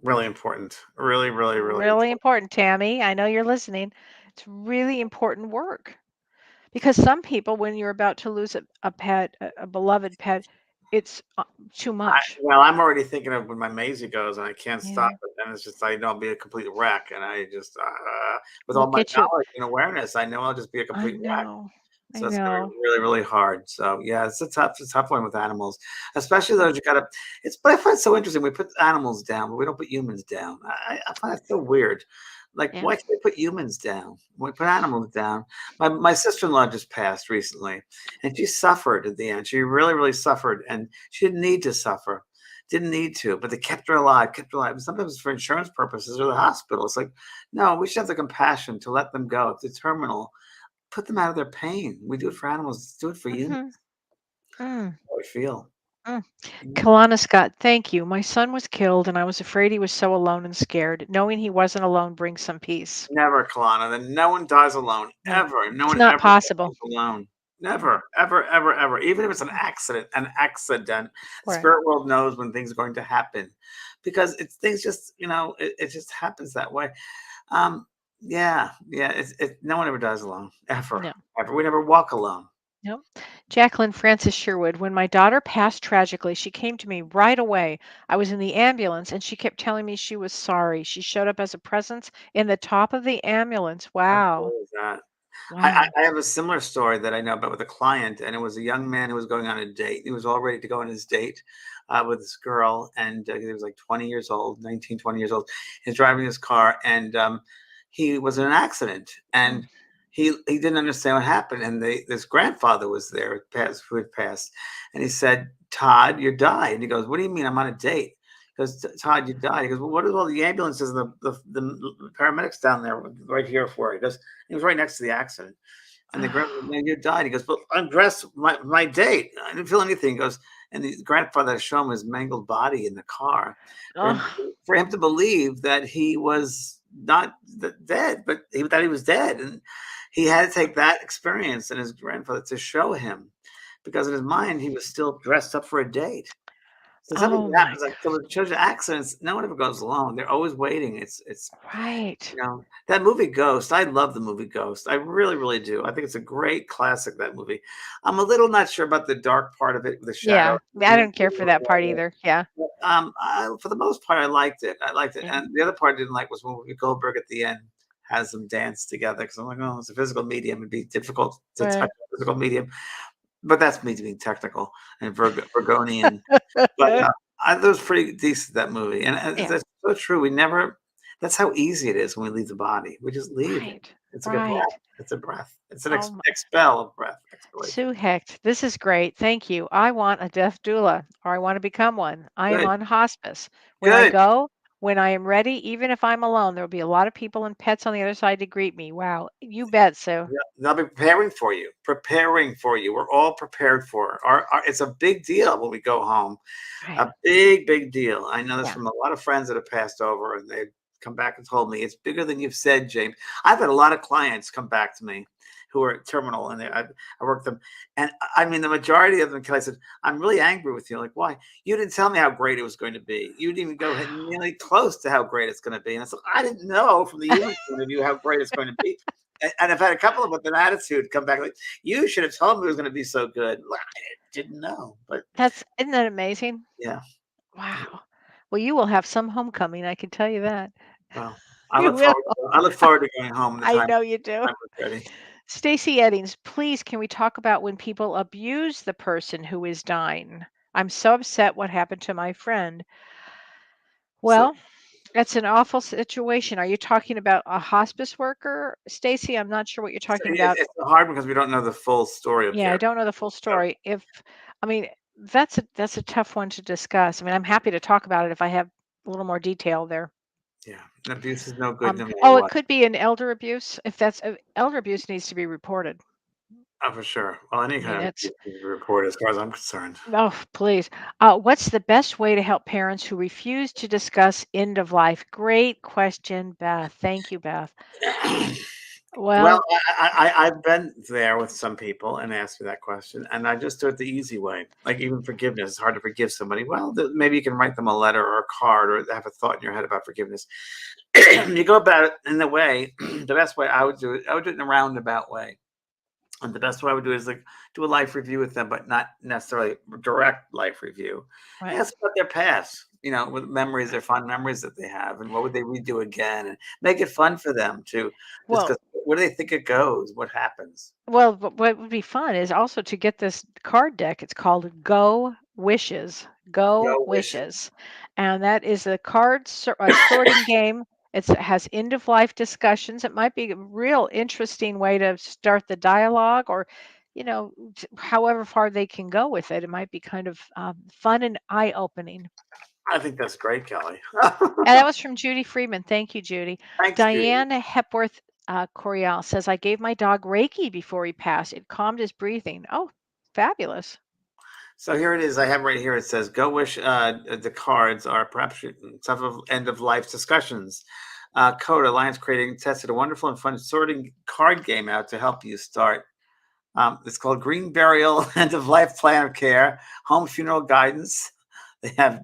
Really important. Really, really, really Really important. important, Tammy. I know you're listening. It's really important work. Because some people, when you're about to lose a pet, a beloved pet, it's too much. Well, I'm already thinking of when my Maisie goes and I can't stop Yeah, it. And it's just, I know I'll be a complete wreck. And I just, with we'll all my get you. knowledge and awareness, I know I'll just be a I complete wreck. know. I So it's gonna know. be really, really hard. So yeah, it's a tough one with animals, especially those you gotta. It's but I find it so interesting. We put animals down, but we don't put humans down. I find that so weird. Like, Yeah. why can't we put humans down? We put animals down. My sister-in-law just passed recently, and she suffered at the end. She really, really suffered, and she didn't need to suffer. Didn't need to, but they kept her alive, kept her alive. And sometimes for insurance purposes or the hospital. It's like, no, we should have the compassion to let them go. If they're terminal, put them out of their pain. We do it for animals. Let's do it for humans. Hmm. Mm, How I feel. mm. Mm. Kalana Scott, thank you. My son was killed, and I was afraid he was so alone and scared. Knowing he wasn't alone brings some peace. Never, Kalana. Then no one dies alone No, ever. No it's one not ever possible. dies alone. Mm, Never, ever, ever, ever. Even if it's an mm. accident, an accident. The Right. spirit world knows when things are going to happen, because it's things just it just happens that way. Um, yeah, yeah. No one ever dies alone ever, No. ever. We never walk alone. No. Jacqueline Francis Sherwood, when my daughter passed tragically, she came to me right away. I was in the ambulance and she kept telling me she was sorry. She showed up as a presence in the top of the ambulance. How Wow. cool is that? Wow. I have a similar story that I know about with a client, and it was a young man who was going on a date. He was all ready to go on his date with this girl, and he was like 20 years old, 19, 20 years old. He's driving his car, and he was in an accident, Mm. and he didn't understand what happened. And this grandfather was there, who had passed, and he said, "Todd, you died." And he goes, "What do you mean? I'm on a date." He goes, "Todd, you died." He goes, "Well, what are all the ambulances and the paramedics down there right here for?" He goes, he was right next to the accident. And the grandfather, Oh, "Man, you died." He goes, "But undress my date. I didn't feel anything." He goes, and the grandfather showed him his mangled body in the car oh, for him to believe that he was not dead, but that he was dead. And he had to take that experience and his grandfather to show him, because in his mind, he was still dressed up for a date. So something oh my happens, like, so with children accidents, no one ever goes alone. They're always waiting. It's God. Right. that movie Ghost, I love the movie Ghost. I really, really do. I think it's a great classic, that movie. I'm a little not sure about the dark part of it, the shadow. Yeah. I don't care for that part either. Yeah. For the most part, I liked it. I liked it. Yeah. And the other part I didn't like was when Whoopi Goldberg at the end has them dance together, because I'm like, oh, it's a physical medium. It'd be difficult to touch Right. a physical medium. But that's me being technical and Virgonian. But that was pretty decent, that movie. And Yeah. that's so true. That's how easy it is when we leave the body. We just leave it. Right. It's like a breath. Right. It's a breath. It's an Oh, expel of breath, expiration. Sue Hecht, this is great. Thank you. I want a death doula, or I want to become one. I am Good, on hospice. When I good. go, when I am ready, even if I'm alone, there will be a lot of people and pets on the other side to greet me. Wow. You bet, Sue. Yeah, they'll be preparing for you, preparing for you. We're all prepared for it. It's a big deal when we go home. Right. A big, big deal. I know this Yeah. from a lot of friends that have passed over, and they've come back and told me it's bigger than you've said, James. I've had a lot of clients come back to me who are terminal, and I work them, and I mean the majority of them. I said, "I'm really angry with you. Like, why? You didn't tell me how great it was going to be. You didn't even go ahead nearly close to how great it's going to be." And I said, "I didn't know from the human point of view how great it's going to be." And I've had a couple of with an attitude come back like, "You should have told me it was going to be so good." Well, I didn't know, but Isn't that amazing? yeah. Wow. Well, you will have some homecoming, I can tell you that. Well, You will. I look forward to going home when I know you the do. time is ready. Stacy Eddings, please can we talk about when people abuse the person who is dying? I'm so upset what happened to my friend. So Well, That's an awful situation. Are you talking about a hospice worker, Stacy? I'm not sure what you're So talking about. it's hard because we don't know the full story of Yeah, I their. don't know the full So, story. I mean, that's a tough one to discuss. I mean, I'm happy to talk about it if I have a little more detail there. yeah, and abuse is no good no matter Oh, it what. could be an elder abuse. If that's elder abuse needs to be reported. Oh, for sure. Well, any I mean, kind of it's abuse needs to be reported, as far as I'm concerned. oh, please. What's the best way to help parents who refuse to discuss end of life? Great question, Beth. Thank you, Beth. Well, Well, I've been there with some people and asked me that question, and I just do it the easy way. Like even forgiveness, it's hard to forgive somebody. Well, maybe you can write them a letter or a card, or have a thought in your head about forgiveness. You go about it in the way, the best way I would do it. I would do it in a roundabout way. And the best way I would do is like do a life review with them, but not necessarily direct life review. right. Ask about their past, with memories, their fun memories that they have, and what would they redo again, and make it fun for them to Well, discuss. Where do they think it goes? What happens? what would be fun is also to get this card deck. It's called Go Wishes. Go Go wishes. Wishes. And that is a a sorting game. It has end of life discussions. It might be a real interesting way to start the dialogue or, however far they can go with it. It might be kind of fun and eye opening. I think that's great, Kelly. And that was from Judy Friedman. Thank you, Judy. Thanks, Judy. Diane Hepworth Coriel says, I gave my dog Reiki before he passed. It calmed his breathing. Oh, fabulous. So here it is. I have right here. It says, "Go wish." The cards are perhaps some of end of life discussions. Code Alliance creating tested a wonderful and fun sorting card game out to help you start. It's called Green Burial End of Life Plan of Care, Home Funeral Guidance. They have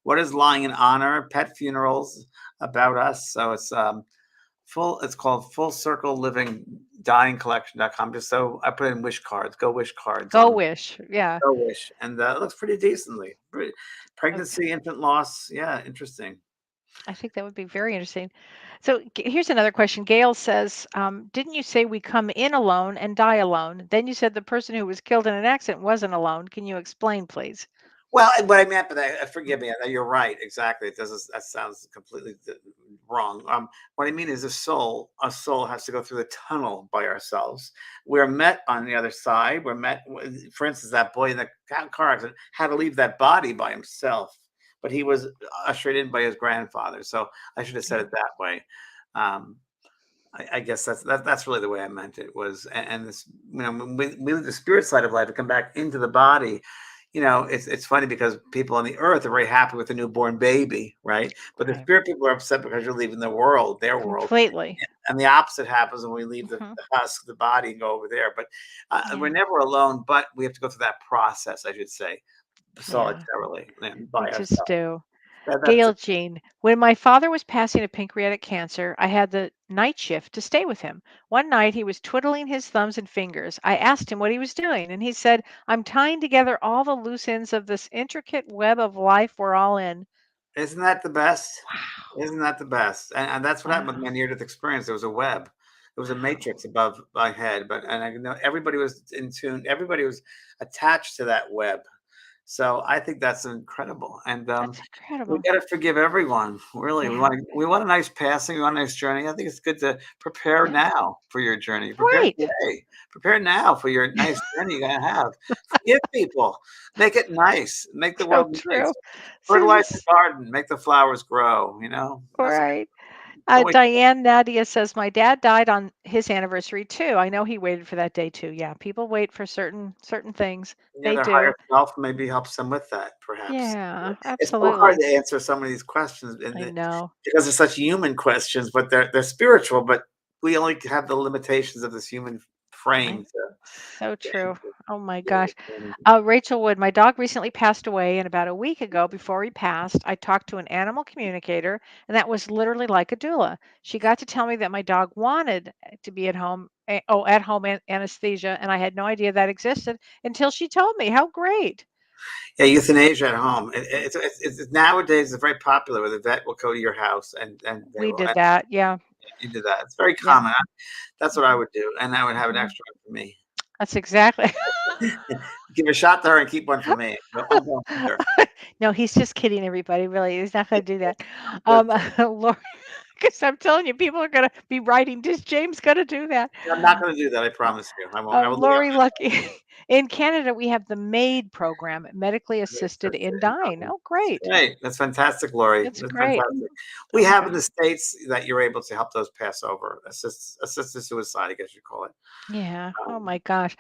what is lying in honor, pet funerals, about us. So it's called Full Circle Living Dying Collection.com. Just so I put in wish cards, go wish cards Go on wish. Yeah. Go wish, and it looks pretty decently. Uh, Pregnancy, infant loss, yeah, interesting. I think that would be very interesting. So here's another question. Gail says, didn't you say we come in alone and die alone? Then you said the person who was killed in an accident wasn't alone. Can you explain, please? Well, what I meant by that, forgive me, you're right, exactly. It doesn't. That sounds completely wrong. What I mean is, a soul has to go through the tunnel by ourselves. We're met on the other side. We're met. For instance, that boy in the car accident had to leave that body by himself, but he was ushered in by his grandfather. So I should have said Yeah. it that way. Um, I guess that's really the way I meant it was, and this, when we leave the spirit side of life to come back into the body. It's funny because people on the earth are very happy with the newborn baby, right? But the Right. spirit people are upset because you're leaving their world, Completely. and the opposite happens when we leave Hmm. the husk, the body, and go over there. But we're Yeah. never alone. But we have to go through that process, I should say, Yeah. solitarily and We by just ourselves. do. That's Gail Jean, when my father was passing of pancreatic cancer, I had the night shift to stay with him. One night he was twiddling his thumbs and fingers. I asked him what he was doing, and he said, I'm tying together all the loose ends of this intricate web of life we're all in. Isn't that the best? Wow. Isn't that the best? And that's what happened with Wow. my near-death experience. There was a web. There was a matrix above my head, and I know everybody was in tune. Everybody was attached to that web. So I think that's incredible. And That's we incredible. got to forgive everyone. Really, we Yeah. want we want a nice passing. We want a nice journey. I think it's good to prepare Yeah. now for your journey. Prepare Right. today. Prepare now for your nice journey you're gonna have. Forgive people. Make it nice. Make the So world nice. true. So Fertilize the this, garden. Make the flowers grow. That's right. don't wait. Diane Nadia says, my dad died on his anniversary too. I know he waited for that day too. Yeah, people wait for certain things. They Their do. higher self maybe helps them with that, perhaps. Yeah, It's so hard absolutely. to answer some of these questions I know. because they're such human questions, but they're spiritual, but we only have the limitations of this human frame I so to true. answer Oh my the gosh. understanding. Rachel Wood, my dog recently passed away, and about a week ago, before he passed, I talked to an animal communicator, and that was literally like a doula. She got to tell me that my dog wanted to be at home, at home anesthesia, and I had no idea that existed until she told me. How great! Yeah, euthanasia at home. Nowadays it's very popular where the vet will go to your house and they We will did that. Yeah. into that. It's very Yeah. common. That's what I Hmm. would do, and I would have an Hmm. extra one for me. That's exactly. Give a shot to her and keep one for me. No, I'm going with her. No, he's just kidding everybody, really. He's not gonna do that. Good. Lori, because I'm telling you, people are gonna be writing, "Is James gonna do that?" I'm not going to do that. I promise you. I won't. I will leave Lori Lucky. In Canada, we have the MAID program, medically assisted in dying. Oh, great. Great. That's fantastic, Lori. That's That's great. fantastic. We Oh my have in God. the States that you're able to help those pass over, assisted suicide, I guess you call it. Yeah. Oh Um, my gosh.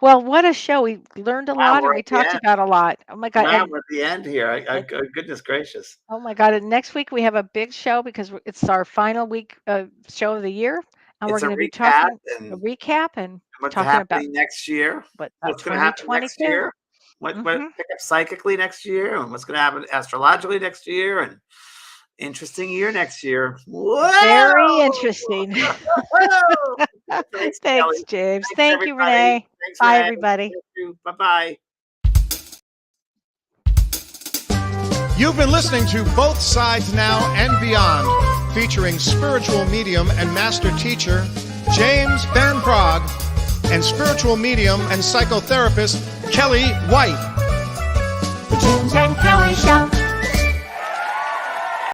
Well, what a show. We learned a wow, lot and we're we at the talked end. about a lot. Oh my God. Wow, And we're at the end here. at the Goodness gracious. Oh my God. And next week we have a big show because it's our final week show of the year. And we're It's a going to be recap talking a and recap and what's talking about happening next year. what about What's going to happen next 2022. year? What Hmm. pick up psychically next year, and what's going to happen astrologically next year, and interesting year next year. Whoa! Very interesting. Thanks, Thanks, Kelly. James. Thanks, Thank you, everybody. Renee. Thanks, Bye, Renee. everybody. Thank you. Bye-bye. You've been listening to Both Sides Now and Beyond, featuring spiritual medium and master teacher James Van Praagh and spiritual medium and psychotherapist Kelly White. The James and Kelly Show.